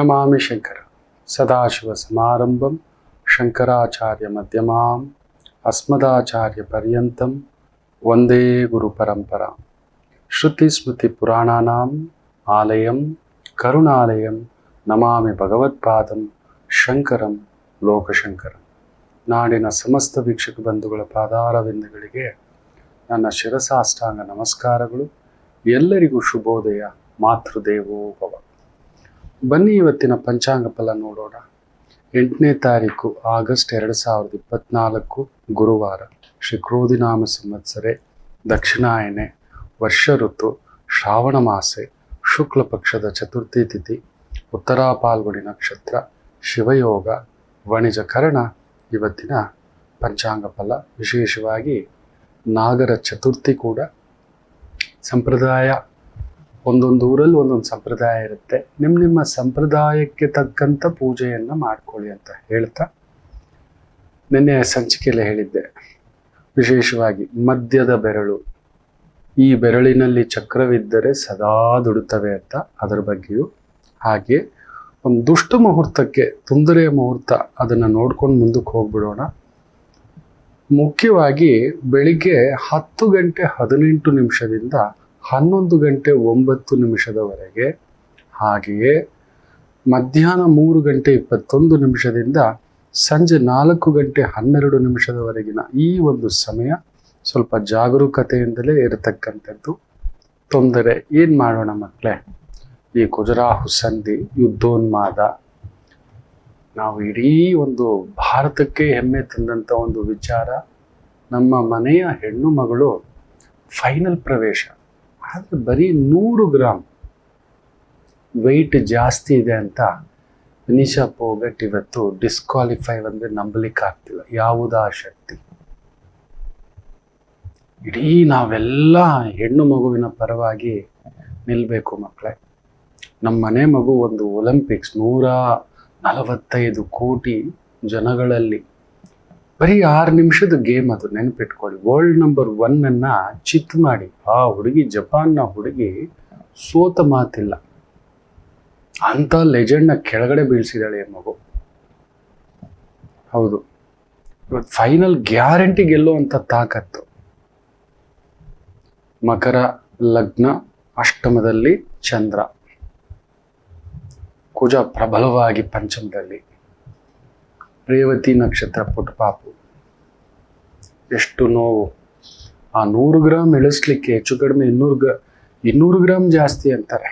ನಮಾಮಿ ಶಂಕರ ಸದಾಶಿವಸಮಾರಂಭಂ ಶಂಕರಾಚಾರ್ಯ ಮಧ್ಯಮಾಂ ಅಸ್ಮದಾಚಾರ್ಯ ಪರ್ಯಂತಂ ವಂದೇ ಗುರು ಪರಂಪರಾ. ಶ್ರುತಿ ಸ್ಮೃತಿ ಪುರಾಣಾನಾಂ ಆಲಯಂ ಕರುಣಾಲಯಂ ನಮಾಮಿ ಭಗವತ್ಪಾದಂ ಶಂಕರಂ ಲೋಕಶಂಕರಂ. ನಾಡಿನ ಸಮಸ್ತ ವೀಕ್ಷಕ ಬಂಧುಗಳ ಪಾದಾರವಿಂದಗಳಿಗೆ ನನ್ನ ಶಿರಸಾಷ್ಟಾಂಗ ನಮಸ್ಕಾರಗಳು. ಎಲ್ಲರಿಗೂ ಶುಭೋದಯ. ಮಾತೃದೇವೋ ಭವ. ಬನ್ನಿ ಇವತ್ತಿನ ಪಂಚಾಂಗ ಫಲ ನೋಡೋಣ. 8ನೇ ತಾರೀಕು ಆಗಸ್ಟ್ 2024 ಗುರುವಾರ. ಶ್ರೀ ಕ್ರೋಧಿನಾಮ ಸಂವತ್ಸರೆ, ದಕ್ಷಿಣಾಯನೆ, ವರ್ಷ ಋತು ಶ್ರಾವಣ ಮಾಸೆ, ಶುಕ್ಲ ಪಕ್ಷದ ಚತುರ್ಥಿ ತಿಥಿ, ಉತ್ತರಾ ಪಾಲ್ಗುಣಿ ನಕ್ಷತ್ರ, ಶಿವಯೋಗ, ವಣಿಜಕರಣ. ಇವತ್ತಿನ ಪಂಚಾಂಗ ಫಲ ವಿಶೇಷವಾಗಿ ನಾಗರ ಚತುರ್ಥಿ ಕೂಡ ಸಂಪ್ರದಾಯ, ಒಂದೊಂದು ಊರಲ್ಲಿ ಒಂದೊಂದು ಸಂಪ್ರದಾಯ ಇರುತ್ತೆ. ನಿಮ್ಮ ಸಂಪ್ರದಾಯಕ್ಕೆ ತಕ್ಕಂಥ ಪೂಜೆಯನ್ನು ಮಾಡ್ಕೊಳ್ಳಿ ಅಂತ ಹೇಳ್ತಾ, ನಿನ್ನೆ ಸಂಚಿಕೆಯಲ್ಲಿ ಹೇಳಿದ್ದೆ ವಿಶೇಷವಾಗಿ ಮಧ್ಯದ ಬೆರಳು, ಈ ಬೆರಳಿನಲ್ಲಿ ಚಕ್ರವಿದ್ದರೆ ಸದಾ ದುಡುತ್ತವೆ ಅಂತ, ಅದರ ಬಗ್ಗೆಯೂ ಹಾಗೆ ಒಂದು ದುಷ್ಟ ಮುಹೂರ್ತಕ್ಕೆ, ತೊಂದರೆಯ ಮುಹೂರ್ತ, ಅದನ್ನು ನೋಡ್ಕೊಂಡು ಮುಂದಕ್ಕೆ ಹೋಗ್ಬಿಡೋಣ. ಮುಖ್ಯವಾಗಿ ಬೆಳಿಗ್ಗೆ 10 ಗಂಟೆ 18 ನಿಮಿಷದಿಂದ 11 ಗಂಟೆ 9 ನಿಮಿಷದವರೆಗೆ, ಹಾಗೆಯೇ ಮಧ್ಯಾಹ್ನ 3 ಗಂಟೆ 21 ನಿಮಿಷದಿಂದ ಸಂಜೆ 4 ಗಂಟೆ 12 ನಿಮಿಷದವರೆಗಿನ ಈ ಒಂದು ಸಮಯ ಸ್ವಲ್ಪ ಜಾಗರೂಕತೆಯಿಂದಲೇ ಇರತಕ್ಕಂಥದ್ದು. ತೊಂದರೆ ಏನು ಮಾಡೋಣ ಮಕ್ಕಳೇ? ಈ ಕುಜರಾಹು ಸಂಧಿ, ಯುದ್ಧೋನ್ಮಾದ, ನಾವು ಇಡೀ ಒಂದು ಭಾರತಕ್ಕೆ ಹೆಮ್ಮೆ ತಂದಂಥ ಒಂದು ವಿಚಾರ. ನಮ್ಮ ಮನೆಯ ಹೆಣ್ಣು ಮಗಳು ಫೈನಲ್ ಪ್ರವೇಶ, ಆದರೆ ಬರೀ 100 ಗ್ರಾಮ್ ವೆಯ್ಟ್ ಜಾಸ್ತಿ ಇದೆ ಅಂತ ವಿನಿಶಾ ಪೋಗಟ್ ಇವತ್ತು ಡಿಸ್ಕ್ವಾಲಿಫೈ ಅಂದರೆ ನಂಬಲಿಕ್ಕೆ ಆಗ್ತಿಲ್ಲ. ಯಾವುದಾ ಶಕ್ತಿ? ಇಡೀ ನಾವೆಲ್ಲ ಹೆಣ್ಣು ಮಗುವಿನ ಪರವಾಗಿ ನಿಲ್ಲಬೇಕು ಮಕ್ಕಳೇ. ನಮ್ಮ ಮನೆ ಮಗು ಒಂದು ಒಲಿಂಪಿಕ್ಸ್ 145 ಕೋಟಿ ಜನಗಳಲ್ಲಿ ಬರೀ 6 ನಿಮಿಷದ ಗೇಮ್. ಅದು ನೆನಪಿಟ್ಕೊಳ್ಳಿ. ವರ್ಲ್ಡ್ ನಂಬರ್ 1 ಚಿತ್ ಮಾಡಿ ಆ ಹುಡುಗಿ, ಜಪಾನ್ನ ಹುಡುಗಿ, ಸೋತ ಮಾತಿಲ್ಲ ಅಂತ ಲೆಜೆಂಡ್ನ ಕೆಳಗಡೆ ಬೀಳ್ಸಿದಾಳೆ ಈ ಮಗು. ಹೌದು, ಇವತ್ತು ಫೈನಲ್ ಗ್ಯಾರಂಟಿ ಗೆಲ್ಲುವಂಥ ತಾಕತ್ತು. ಮಕರ ಲಗ್ನ, ಅಷ್ಟಮದಲ್ಲಿ ಚಂದ್ರ, ಕುಜ ಪ್ರಬಲವಾಗಿ ಪಂಚಮದಲ್ಲಿ, ರೇವತಿ ನಕ್ಷತ್ರ ಪುಟ್ಪಾಪು. ಎಷ್ಟು ನೋವು! ಆ 100 ಗ್ರಾಮ್ ಇಳಿಸ್ಲಿಕ್ಕೆ ಹೆಚ್ಚು ಕಡಿಮೆ 200 ಗ್ರಾಮ್ ಜಾಸ್ತಿ ಅಂತಾರೆ.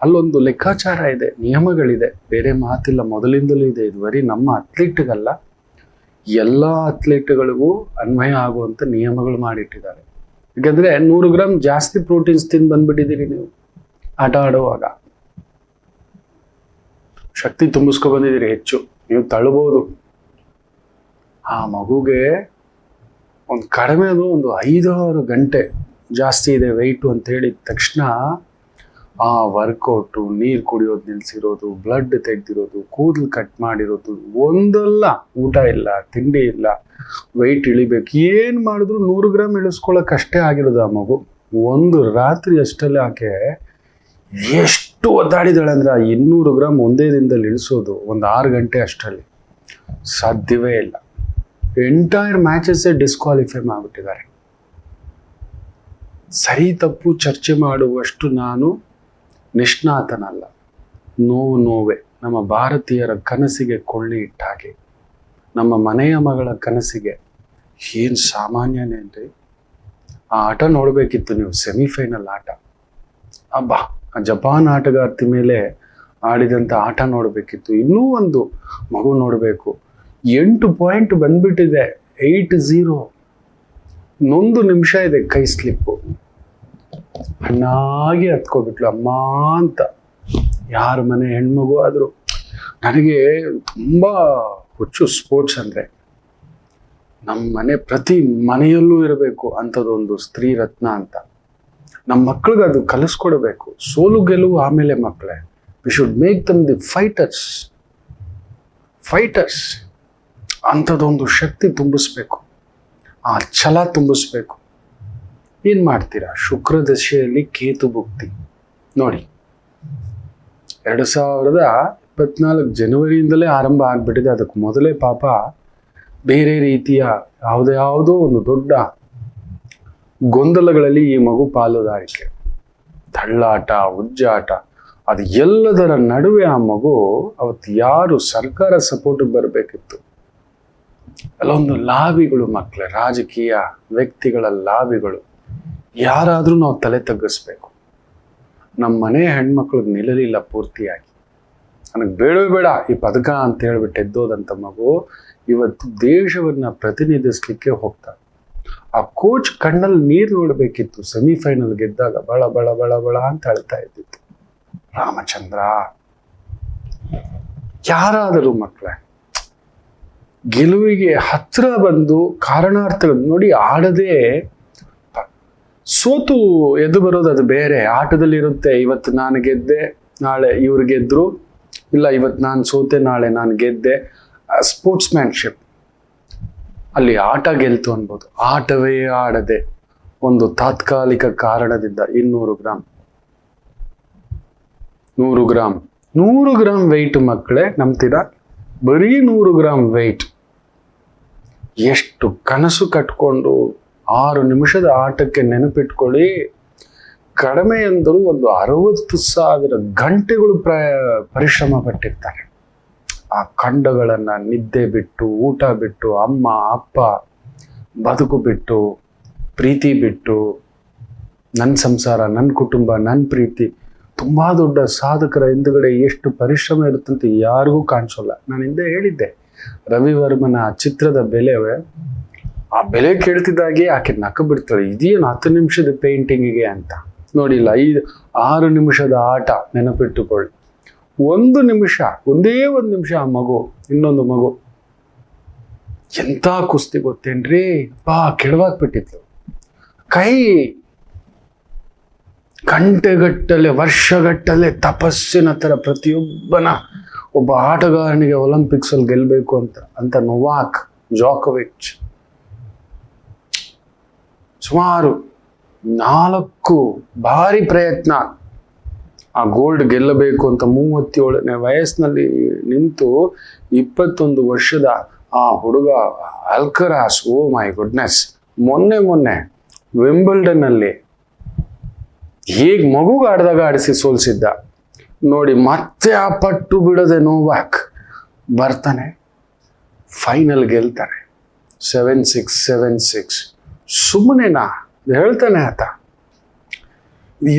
ಅಲ್ಲೊಂದು ಲೆಕ್ಕಾಚಾರ ಇದೆ, ನಿಯಮಗಳಿದೆ, ಬೇರೆ ಮಾತಿಲ್ಲ, ಮೊದಲಿಂದಲೂ ಇದೆ. ಇದು ಬರೀ ನಮ್ಮ ಅಥ್ಲೀಟ್ಗಲ್ಲ, ಎಲ್ಲ ಅಥ್ಲೀಟ್ಗಳಿಗೂ ಅನ್ವಯ ಆಗುವಂಥ ನಿಯಮಗಳು ಮಾಡಿಟ್ಟಿದ್ದಾರೆ. ಯಾಕಂದರೆ 100 ಗ್ರಾಮ್ ಜಾಸ್ತಿ ಪ್ರೋಟೀನ್ಸ್ ತಿಂದು ಬಂದ್ಬಿಟ್ಟಿದ್ದೀರಿ ನೀವು ಆಟ ಆಡುವಾಗ. ಶಕ್ತಿ ತುಂಬಿಸ್ಕೊ ಬಂದಿದ್ದೀರಿ ಹೆಚ್ಚು, ನೀವು ತಳ್ಬೋದು. ಆ ಮಗುಗೆ ಒಂದು ಕಡಿಮೆ ಅದು ಒಂದು 5-6 ಗಂಟೆ ಜಾಸ್ತಿ ಇದೆ ವೆಯ್ಟು ಅಂತ ಹೇಳಿದ ತಕ್ಷಣ ಆ ವರ್ಕೌಟು, ನೀರು ಕುಡಿಯೋದು ನಿಲ್ಸಿರೋದು, ಬ್ಲಡ್ ತೆಗೆದಿರೋದು, ಕೂದಲು ಕಟ್ ಮಾಡಿರೋದು, ಒಂದಲ್ಲ, ಊಟ ಇಲ್ಲ, ತಿಂಡಿ ಇಲ್ಲ, ವೆಯ್ಟ್ ಇಳಿಬೇಕು. ಏನು ಮಾಡಿದ್ರು 100 ಗ್ರಾಮ್ ಇಳಿಸ್ಕೊಳ್ಳೋಕೆ ಅಷ್ಟೇ ಆಗಿರೋದು ಆ ಮಗು. ಒಂದು ರಾತ್ರಿ ಅಷ್ಟಲ್ಲೇ ಆಕೆ ಎಷ್ಟು ಒದ್ದಾಡಿದಾಳೆ ಅಂದರೆ ಆ 200 ಗ್ರಾಮ್ ಒಂದೇ ದಿನದಲ್ಲಿ ಇಳಿಸೋದು ಒಂದು 6 ಗಂಟೆ ಅಷ್ಟರಲ್ಲಿ ಸಾಧ್ಯವೇ ಇಲ್ಲ. ಎಂಟೈರ್ ಮ್ಯಾಚಸ್ಸೇ ಡಿಸ್ಕ್ವಾಲಿಫೈ ಮಾಡಿಬಿಟ್ಟಿದ್ದಾರೆ. ಸರಿ ತಪ್ಪು ಚರ್ಚೆ ಮಾಡುವಷ್ಟು ನಾನು ನಿಷ್ಣಾತನಲ್ಲ. ನೋವು ನೋವೇ. ನಮ್ಮ ಭಾರತೀಯರ ಕನಸಿಗೆ ಕೊಳ್ಳಿ ಇಟ್ಟ ಹಾಗೆ, ನಮ್ಮ ಮನೆಯ ಮಗಳ ಕನಸಿಗೆ ಏನು ಸಾಮಾನ್ಯನೇ ಅಂದರೆ, ಆ ಆಟ ನೋಡಬೇಕಿತ್ತು ನೀವು, ಸೆಮಿಫೈನಲ್ ಆಟ. ಅಬ್ಬಾ, ಆ ಜಪಾನ್ ಆಟಗಾರ್ತಿ ಮೇಲೆ ಆಡಿದಂಥ ಆಟ ನೋಡಬೇಕಿತ್ತು. ಇನ್ನೂ ಒಂದು ಮಗು ನೋಡಬೇಕು. 8 ಪಾಯಿಂಟ್ ಬಂದ್ಬಿಟ್ಟಿದೆ, 8-0. 1 ನಿಮಿಷ ಇದೆ ಕೈ ಸ್ಲಿಪ್ಪು. ಹಣ್ಣಾಗಿ ಹತ್ಕೋಬಿಟ್ಲು ಅಮ್ಮ ಅಂತ. ಯಾರ ಮನೆ ಹೆಣ್ಮಗು ಆದರೂ. ನನಗೆ ತುಂಬ ಹುಚ್ಚು ಸ್ಪೋರ್ಟ್ಸ್ ಅಂದರೆ. ನಮ್ಮ ಮನೆ ಪ್ರತಿ ಮನೆಯಲ್ಲೂ ಇರಬೇಕು ಅಂಥದ್ದೊಂದು ಸ್ತ್ರೀ ರತ್ನ ಅಂತ. ನಮ್ಮ ಮಕ್ಳಿಗೆ ಅದು ಕಲಿಸ್ಕೊಡ್ಬೇಕು. ಸೋಲು ಗೆಲುವು ಆಮೇಲೆ ಮಕ್ಕಳೇ. We should make them the fighters. ಅಂಥದ್ದೊಂದು ಶಕ್ತಿ ತುಂಬಿಸ್ಬೇಕು, ಆ ಛಲ ತುಂಬಿಸ್ಬೇಕು. ಏನು ಮಾಡ್ತೀರಾ? ಶುಕ್ರ ದಶೆಯಲ್ಲಿ ಕೇತು ಭುಕ್ತಿ ನೋಡಿ, 2024 ಜನವರಿಯಿಂದಲೇ ಆರಂಭ ಆಗ್ಬಿಟ್ಟಿದೆ. ಅದಕ್ಕೆ ಮೊದಲೇ ಪಾಪ ಬೇರೆ ರೀತಿಯ ಯಾವುದೋ ಒಂದು ದೊಡ್ಡ ಗೊಂದಲಗಳಲ್ಲಿ ಈ ಮಗು ಪಾಲುದಾರಿಕೆ, ತಳ್ಳಾಟ, ಉಜ್ಜಾಟ, ಅದು ಎಲ್ಲದರ ನಡುವೆ ಆ ಮಗು ಅವತ್ತು ಯಾರು ಸರ್ಕಾರ ಸಪೋರ್ಟ್ ಬರಬೇಕಿತ್ತು, ಅಲ್ಲೊಂದು ಲಾಬಿಗಳು ಮಕ್ಕಳೇ, ರಾಜಕೀಯ ವ್ಯಕ್ತಿಗಳ ಲಾಬಿಗಳು. ಯಾರಾದ್ರೂ ನಾವು ತಲೆ ತಗ್ಗಿಸ್ಬೇಕು. ನಮ್ಮ ಮನೆ ಹೆಣ್ಮಕ್ಳಿಗೆ ನಿಲ್ಲಲಿಲ್ಲ ಪೂರ್ತಿಯಾಗಿ. ನನಗೆ ಬೇಡವೇ ಬೇಡ ಈ ಪದಕ ಅಂತ ಹೇಳ್ಬಿಟ್ಟು ಎದ್ದೋದಂತ ಮಗು ಇವತ್ತು ದೇಶವನ್ನ ಪ್ರತಿನಿಧಿಸ್ಲಿಕ್ಕೆ ಹೋಗ್ತಾರೆ. ಆ ಕೋಚ್ ಕಣ್ಣಲ್ಲಿ ನೀರು ನೋಡ್ಬೇಕಿತ್ತು. ಸೆಮಿಫೈನಲ್ ಗೆದ್ದಾಗ ಬಳ ಬಳ ಬಳ ಬಳ ಅಂತ ಅಳ್ತಾ ಇದ್ದಿತ್ತು. ರಾಮಚಂದ್ರ, ಯಾರಾದರೂ ಮಕ್ಕಳೇ ಗೆಲುವಿಗೆ ಹತ್ರ ಬಂದು ಕಾರಣಾರ್ಥಗಳು ನೋಡಿ ಆಡದೆ ಸೋತು ಎದ್ದು ಬರೋದು ಅದು ಬೇರೆ. ಆಟದಲ್ಲಿ ಇರುತ್ತೆ, ಇವತ್ತು ನಾನು ಗೆದ್ದೆ ನಾಳೆ ಇವ್ರು ಗೆದ್ರು, ಇಲ್ಲ ಇವತ್ತು ನಾನು ಸೋತೆ ನಾಳೆ ನಾನು ಗೆದ್ದೆ. ಸ್ಪೋರ್ಟ್ಸ್ ಮ್ಯಾನ್ಶಿಪ್ ಅಲ್ಲಿ ಆಟ ಗೆಲ್ತು ಅನ್ಬೋದು. ಆಟವೇ ಆಡದೆ ಒಂದು ತಾತ್ಕಾಲಿಕ ಕಾರಣದಿಂದ 200 ಗ್ರಾಮ್ 100 ಗ್ರಾಮ್ ವೆಯ್ಟ್ ಮಕ್ಕಳೇ, ನಂಬ್ತೀರಾ? ಬರೀ 100 ಗ್ರಾಮ್ ವೆಯ್ಟ್. ಎಷ್ಟು ಕನಸು ಕಟ್ಕೊಂಡು 6 ನಿಮಿಷದ ಆಟಕ್ಕೆ ನೆನಪಿಟ್ಕೊಳ್ಳಿ. ಕಡಿಮೆ ಅಂದರೂ ಒಂದು 60,000 ಗಂಟೆಗಳು ಪರಿಶ್ರಮ ಪಟ್ಟಿರ್ತಾರೆ. ಆ ಖಂಡಗಳನ್ನ ನಿದ್ದೆ ಬಿಟ್ಟು, ಊಟ ಬಿಟ್ಟು, ಅಮ್ಮ ಅಪ್ಪ ಬದುಕು ಬಿಟ್ಟು, ಪ್ರೀತಿ ಬಿಟ್ಟು, ನನ್ನ ಸಂಸಾರ, ನನ್ನ ಕುಟುಂಬ, ನನ್ನ ಪ್ರೀತಿ. ತುಂಬಾ ದೊಡ್ಡ ಸಾಧಕರ ಹಿಂದುಗಡೆ ಎಷ್ಟು ಪರಿಶ್ರಮ ಇರುತ್ತಂತ ಯಾರಿಗೂ ಕಾಣಿಸೋಲ್ಲ. ನಾನು ಹಿಂದೆ ಹೇಳಿದ್ದೆ, ರವಿವರ್ಮನ ಆ ಚಿತ್ರದ ಬೆಲೆ, ಆ ಬೆಲೆ ಕೇಳ್ತಿದ್ದಾಗೆ ಆಕೆ ನಕ್ಕ ಬಿಡ್ತಾಳೆ, ಇದೇನು 10 ನಿಮಿಷದ ಪೇಂಟಿಂಗಿಗೆ ಅಂತ. ನೋಡಿಲ್ಲ, 6 ನಿಮಿಷದ ಆಟ ನೆನಪಿಟ್ಟುಕೊಳ್ಳಿ. 1 ನಿಮಿಷ, ಒಂದೇ 1 ನಿಮಿಷ ಆ ಮಗು, ಇನ್ನೊಂದು ಮಗು ಎಂತ ಕುಸ್ತಿ ಗೊತ್ತೇನ್ರಿ, ಕೆಡವಾಗ್ಬಿಟ್ಟಿತ್ತು. ಕೈ ಗಂಟೆಗಟ್ಟಲೆ, ವರ್ಷಗಟ್ಟಲೆ ತಪಸ್ಸಿನ ತರ ಪ್ರತಿಯೊಬ್ಬನ ಒಬ್ಬ ಆಟಗಾರನಿಗೆ ಒಲಿಂಪಿಕ್ಸ್ ಅಲ್ಲಿ ಗೆಲ್ಬೇಕು ಅಂತ ನೊವಾಕ್ ಜೋಕೋವಿಚ್ ಸುಮಾರು 4 ಬಾರಿ ಪ್ರಯತ್ನ ಆ ಗೋಲ್ಡ್ ಗೆಲ್ಲಬೇಕು ಅಂತ 37ನೇ ವಯಸ್ಸಿನಲ್ಲಿ ನಿಂತು 21 ವರ್ಷದ ಆ ಹುಡುಗ ಅಲ್ಕರಾಸ್, ಓ ಮೈ ಗುಡ್ನೆಸ್, ಮೊನ್ನೆ ವಿಂಬಲ್ಡನ್ ಅಲ್ಲಿ ಹೇಗ್ ಮಗುಗೆ ಆಡಿದಾಗ ಆಡಿಸಿ ಸೋಲ್ಸಿದ್ದ ನೋಡಿ. ಮತ್ತೆ ಆ ಪಟ್ಟು ಬಿಡದೆ ನೋವಾಕ್ ಬರ್ತಾನೆ, ಫೈನಲ್ ಗೆಲ್ತಾನೆ. 7-6 7-6. ಸುಮ್ಮನೆನಾ ಹೇಳ್ತಾನೆ ಆತ.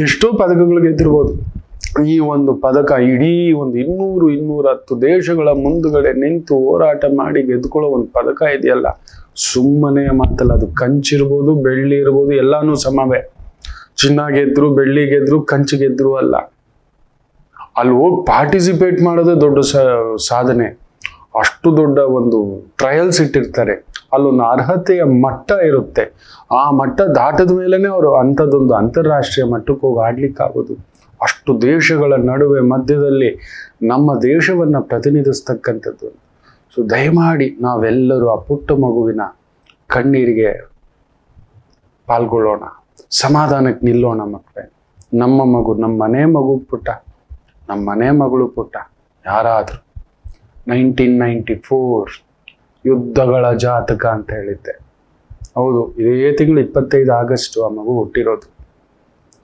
ಎಷ್ಟೋ ಪದಕಗಳು ಗೆದ್ದಿರ್ಬೋದು. ಈ ಒಂದು ಪದಕ ಇಡೀ ಒಂದು 200-210 ದೇಶಗಳ ಮುಂದುಗಡೆ ನಿಂತು ಹೋರಾಟ ಮಾಡಿ ಗೆದ್ಕೊಳ್ಳೋ ಒಂದು ಪದಕ ಇದೆಯಲ್ಲ, ಸುಮ್ಮನೆ ಮಾತಲ್ಲ. ಅದು ಕಂಚಿರ್ಬೋದು, ಬೆಳ್ಳಿ ಇರ್ಬೋದು, ಎಲ್ಲಾನು ಸಮವೇ. ಚಿನ್ನ ಗೆದ್ರು, ಬೆಳ್ಳಿ ಗೆದ್ರು, ಕಂಚು ಗೆದ್ರು ಅಲ್ಲ. ಅಲ್ಲಿ ಹೋಗಿ ಪಾರ್ಟಿಸಿಪೇಟ್ ಮಾಡೋದೇ ದೊಡ್ಡ ಸಾಧನೆ. ಅಷ್ಟು ದೊಡ್ಡ ಒಂದು ಟ್ರಯಲ್ಸ್ ಇಟ್ಟಿರ್ತಾರೆ. ಅಲ್ಲೊಂದು ಅರ್ಹತೆಯ ಮಟ್ಟ ಇರುತ್ತೆ. ಆ ಮಟ್ಟ ದಾಟದ ಮೇಲೆನೆ ಅವರು ಅಂಥದ್ದೊಂದು ಅಂತಾರಾಷ್ಟ್ರೀಯ ಮಟ್ಟಕ್ಕೆ ಹೋಗಿ ಆಡ್ಲಿಕ್ಕಾಗೋದು. ಅಷ್ಟು ದೇಶಗಳ ನಡುವೆ ಮಧ್ಯದಲ್ಲಿ ನಮ್ಮ ದೇಶವನ್ನ ಪ್ರತಿನಿಧಿಸ್ತಕ್ಕಂಥದ್ದು. ಸೊ ದಯಮಾಡಿ ನಾವೆಲ್ಲರೂ ಆ ಪುಟ್ಟ ಮಗುವಿನ ಕಣ್ಣೀರಿಗೆ ಪಾಲ್ಗೊಳ್ಳೋಣ, ಸಮಾಧಾನಕ್ಕೆ ನಿಲ್ಲೋಣ ಮಕ್ಕಳೇ. ನಮ್ಮ ಮಗು, ನಮ್ಮ ಮನೆ ಮಗು ಪುಟ್ಟ, ನಮ್ಮ ಮನೆ ಮಗಳು ಪುಟ್ಟ. ಯಾರಾದರೂ 1994 ಯುದ್ಧಗಳ ಜಾತಕ ಅಂತ ಹೇಳಿದ್ದೆ. ಹೌದು, ಇದೇ ತಿಂಗಳು 25 ಆಗಸ್ಟ್ ಆ ಮಗು ಹುಟ್ಟಿರೋದು.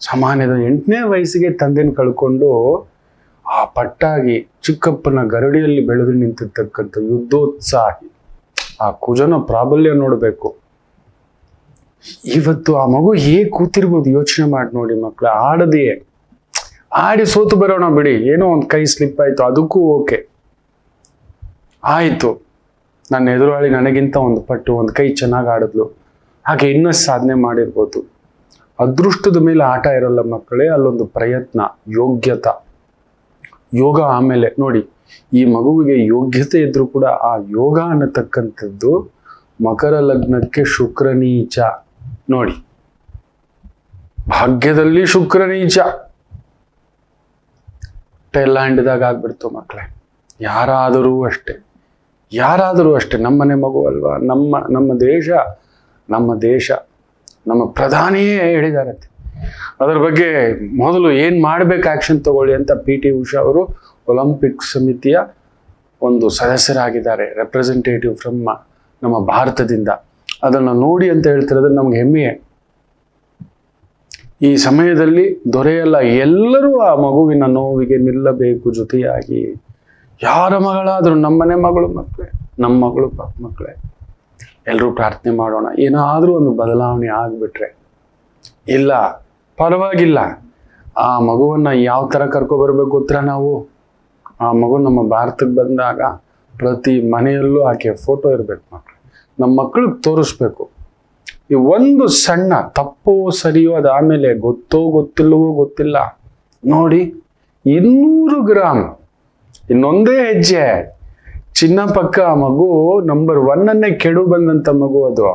ಸಾಮಾನ್ಯದ 8ನೇ ವಯಸ್ಸಿಗೆ ತಂದೆನ ಕಳ್ಕೊಂಡು ಆ ಪಟ್ಟಾಗಿ ಚಿಕ್ಕಪ್ಪನ ಗರಡಿಯಲ್ಲಿ ಬೆಳೆದು ನಿಂತಿರ್ತಕ್ಕಂಥ ಯುದ್ಧೋತ್ಸಾಹಿ ಆ ಕುಜನ ಪ್ರಾಬಲ್ಯ ನೋಡಬೇಕು. ಇವತ್ತು ಆ ಮಗು ಹೇಗೆ ಕೂತಿರ್ಬೋದು ಯೋಚನೆ ಮಾಡಿ ನೋಡಿ ಮಕ್ಕಳ. ಆಡದೆಯೇ ಆಡಿ ಸೋತು ಬರೋಣ ಬಿಡಿ, ಏನೋ ಒಂದು ಕೈ ಸ್ಲಿಪ್ ಆಯ್ತು, ಅದಕ್ಕೂ ಓಕೆ ಆಯ್ತು. ನನ್ನ ಎದುರಾಳಿ ನನಗಿಂತ ಒಂದು ಪಟ್ಟು ಒಂದು ಕೈ ಚೆನ್ನಾಗಿ ಆಡಿದ್ಲು, ಹಾಗೆ ಇನ್ನಷ್ಟು ಸಾಧನೆ ಮಾಡಿರ್ಬೋದು. ಅದೃಷ್ಟದ ಮೇಲೆ ಆಟ ಇರಲ್ಲ ಮಕ್ಕಳೇ, ಅಲ್ಲೊಂದು ಪ್ರಯತ್ನ, ಯೋಗ್ಯತಾ, ಯೋಗ. ಆಮೇಲೆ ನೋಡಿ, ಈ ಮಗುವಿಗೆ ಯೋಗ್ಯತೆ ಇದ್ರೂ ಕೂಡ ಆ ಯೋಗ ಅನ್ನತಕ್ಕಂಥದ್ದು ಮಕರ ಲಗ್ನಕ್ಕೆ ಶುಕ್ರ ನೀಚ. ನೋಡಿ, ಭಾಗ್ಯದಲ್ಲಿ ಶುಕ್ರ ನೀಚ, ಟೈಲ್ಯಾಂಡ್ದಾಗ ಆಗ್ಬಿಡ್ತು ಮಕ್ಕಳೇ. ಯಾರಾದರೂ ಅಷ್ಟೇ, ನಮ್ಮನೆ ಮಗು ಅಲ್ವಾ, ನಮ್ಮ ದೇಶ ನಮ್ಮ ಪ್ರಧಾನಿಯೇ ಹೇಳಿದಾರಂತೆ, ಅದರ ಬಗ್ಗೆ ಮೊದಲು ಏನು ಮಾಡಬೇಕು ಆ್ಯಕ್ಷನ್ ತಗೊಳ್ಳಿ ಅಂತ PT ಉಷಾ ಅವರು ಒಲಿಂಪಿಕ್ ಸಮಿತಿಯ ಒಂದು ಸದಸ್ಯರಾಗಿದ್ದಾರೆ, ರೆಪ್ರೆಸೆಂಟೇಟಿವ್ ಫ್ರಮ್ ನಮ್ಮ ಭಾರತದಿಂದ. ಅದನ್ನು ನೋಡಿ ಅಂತ ಹೇಳ್ತಿರೋದ್ರೆ ನಮ್ಗೆ ಹೆಮ್ಮೆಯೇ. ಈ ಸಮಯದಲ್ಲಿ ದೊರೆಯಲ್ಲ, ಎಲ್ಲರೂ ಆ ಮಗುವಿನ ನೋವಿಗೆ ನಿಲ್ಲಬೇಕು ಜೊತೆಯಾಗಿ. ಯಾರ ಮಗಳಾದರೂ, ನಮ್ಮನೆ ಮಗಳು ಮಕ್ಕಳೇ, ನಮ್ಮ ಮಗಳು ಮಕ್ಕಳೇ, ಎಲ್ಲರೂ ಪ್ರಾರ್ಥನೆ ಮಾಡೋಣ ಏನಾದರೂ ಒಂದು ಬದಲಾವಣೆ ಆಗಿಬಿಟ್ರೆ. ಇಲ್ಲ ಪರವಾಗಿಲ್ಲ, ಆ ಮಗುವನ್ನು ಯಾವ ಥರ ಕರ್ಕೊಬರ್ಬೇಕು ಗೊತ್ತಾ ನಾವು? ಆ ಮಗು ನಮ್ಮ ಭಾರತಕ್ಕೆ ಬಂದಾಗ ಪ್ರತಿ ಮನೆಯಲ್ಲೂ ಆಕೆ ಫೋಟೋ ಇರಬೇಕು ಮಕ್ಕಳು, ನಮ್ಮ ಮಕ್ಕಳಿಗೆ ತೋರಿಸ್ಬೇಕು. ಈ ಒಂದು ಸಣ್ಣ ತಪ್ಪೋ ಸರಿಯೋ ಅದಾದಮೇಲೆ ಗೊತ್ತೋ ಗೊತ್ತಿಲ್ಲವೋ ಗೊತ್ತಿಲ್ಲ ನೋಡಿ, 200 ಗ್ರಾಮ್ ಇನ್ನೊಂದೇ ಹೆಜ್ಜೆ ಚಿನ್ನ ಪಕ್ಕ ಆ ಮಗು ನಂಬರ್ 1 ಕೆಡು ಬಂದಂಥ ಮಗು ಅದು.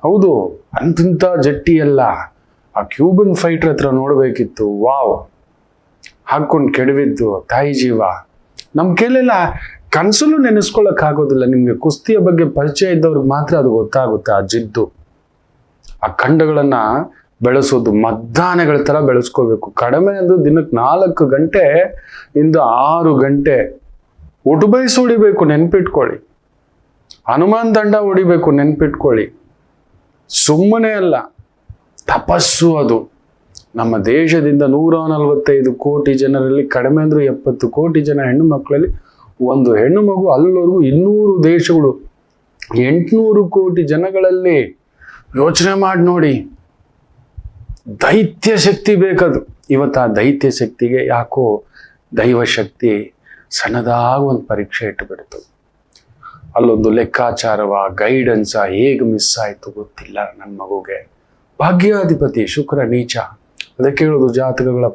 ಹೌದು, ಅಂತಿಂತ ಜಟ್ಟಿ ಅಲ್ಲ, ಆ ಕ್ಯೂಬನ್ ಫೈಟರ್ ಹತ್ರ ನೋಡಬೇಕಿತ್ತು. ವಾವ್, ಹಾಕ್ಕೊಂಡು ಕೆಡವಿದ್ದು ತಾಯಿ ಜೀವ. ನಮ್ಮ ಕೈಲೆಲ್ಲ ಕನಸಲ್ಲೂ ನೆನೆಸ್ಕೊಳ್ಳೋಕ್ಕಾಗೋದಿಲ್ಲ. ನಿಮಗೆ ಕುಸ್ತಿಯ ಬಗ್ಗೆ ಪರಿಚಯ ಇದ್ದವ್ರಿಗೆ ಮಾತ್ರ ಅದು ಗೊತ್ತಾಗುತ್ತೆ. ಆ ಜಿದ್ದು, ಆ ಖಂಡಗಳನ್ನು ಬೆಳೆಸೋದು ಮದ್ದಾನೆಗಳ ಥರ ಬೆಳೆಸ್ಕೋಬೇಕು. ಕಡಿಮೆ ಅಂದು ದಿನಕ್ಕೆ 4 ಗಂಟೆ ಇಂದ 6 ಗಂಟೆ ಉಟುಬೈಸ್ ಹೊಡಿಬೇಕು, ನೆನ್ಪಿಟ್ಕೊಳ್ಳಿ. ಹನುಮಾನ್ ದಂಡ ಹೊಡಿಬೇಕು, ನೆನ್ಪಿಟ್ಕೊಳ್ಳಿ. ಸುಮ್ಮನೆ ಅಲ್ಲ, ತಪಸ್ಸು ಅದು. ನಮ್ಮ ದೇಶದಿಂದ 145 ಕೋಟಿ ಜನರಲ್ಲಿ ಕಡಿಮೆ ಅಂದ್ರೆ 70 ಕೋಟಿ ಜನ ಹೆಣ್ಣು ಮಕ್ಕಳಲ್ಲಿ ಒಂದು ಹೆಣ್ಣು ಮಗು. ಅಲ್ಲಿವರೆಗೂ 200 ದೇಶಗಳು, 800 ಕೋಟಿ ಜನಗಳಲ್ಲಿ. ಯೋಚನೆ ಮಾಡಿ ನೋಡಿ, ದೈತ್ಯ ಶಕ್ತಿ ಬೇಕದು. ಇವತ್ತು ಆ ದೈತ್ಯ ಶಕ್ತಿಗೆ ಯಾಕೋ ದೈವ ಶಕ್ತಿ ಸಣ್ಣದಾಗ ಒಂದು ಪರೀಕ್ಷೆ ಇಟ್ಟುಬಿಡ್ತು. ಅಲ್ಲೊಂದು ಲೆಕ್ಕಾಚಾರವ, ಗೈಡೆನ್ಸ ಹೇಗೆ ಮಿಸ್ ಆಯಿತು ಗೊತ್ತಿಲ್ಲ ನನ್ನ ಮಗುಗೆ. ಭಾಗ್ಯಾಧಿಪತಿ ಶುಕ್ರ ನೀಚ, ಅದಕ್ಕೆ ಹೇಳೋದು ಜಾತಕಗಳ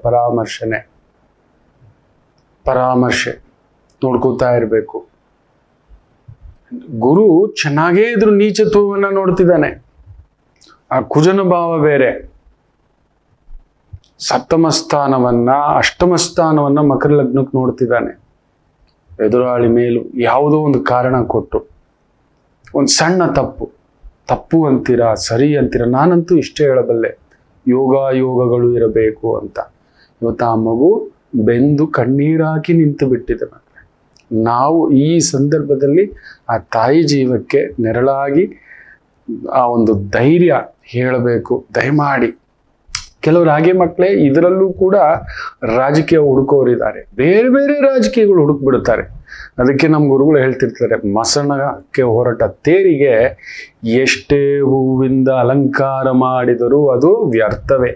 ಪರಾಮರ್ಶೆ ನೋಡ್ಕೋತಾ ಇರಬೇಕು. ಗುರು ಚೆನ್ನಾಗೇ ಇದ್ರು ನೀಚತ್ವವನ್ನು ನೋಡ್ತಿದ್ದಾನೆ. ಆ ಕುಜನ ಭಾವ ಬೇರೆ, ಸಪ್ತಮ ಸ್ಥಾನವನ್ನ, ಅಷ್ಟಮ ಸ್ಥಾನವನ್ನ ಮಕರ ಲಗ್ನಕ್ಕೆ ನೋಡ್ತಿದ್ದಾನೆ. ಎದುರಾಳಿ ಮೇಲೂ ಯಾವುದೋ ಒಂದು ಕಾರಣ ಕೊಟ್ಟು ಒಂದು ಸಣ್ಣ ತಪ್ಪು ಅಂತೀರಾ, ಸರಿ ಅಂತೀರಾ, ನಾನಂತೂ ಇಷ್ಟೇ ಹೇಳಬಲ್ಲೆ, ಯೋಗಗಳು ಇರಬೇಕು ಅಂತ. ಇವತ್ತು ಆ ಮಗು ಬೆಂದು ಕಣ್ಣೀರಾಕಿ ನಿಂತು ಬಿಟ್ಟಿದೆ. ನಾವು ಈ ಸಂದರ್ಭದಲ್ಲಿ ಆ ತಾಯಿ ಜೀವಕ್ಕೆ ನೆರಳಾಗಿ ಆ ಒಂದು ಧೈರ್ಯ ಹೇಳಬೇಕು. ದಯಮಾಡಿ ಕೆಲವರು ಹಾಗೆ ಮಕ್ಕಳೇ, ಇದರಲ್ಲೂ ಕೂಡ ರಾಜಕೀಯ ಹುಡುಕೋರಿದ್ದಾರೆ, ಬೇರೆ ಬೇರೆ ರಾಜಕೀಯಗಳು ಹುಡುಕ್ಬಿಡುತ್ತಾರೆ. ಅದಕ್ಕೆ ನಮ್ಮ ಗುರುಗಳು ಹೇಳ್ತಿರ್ತಾರೆ, ಮಸಣಕ್ಕೆ ಹೊರಟ ತೇರಿಗೆ ಎಷ್ಟೇ ಹೂವಿಂದ ಅಲಂಕಾರ ಮಾಡಿದರೂ ಅದು ವ್ಯರ್ಥವೇ.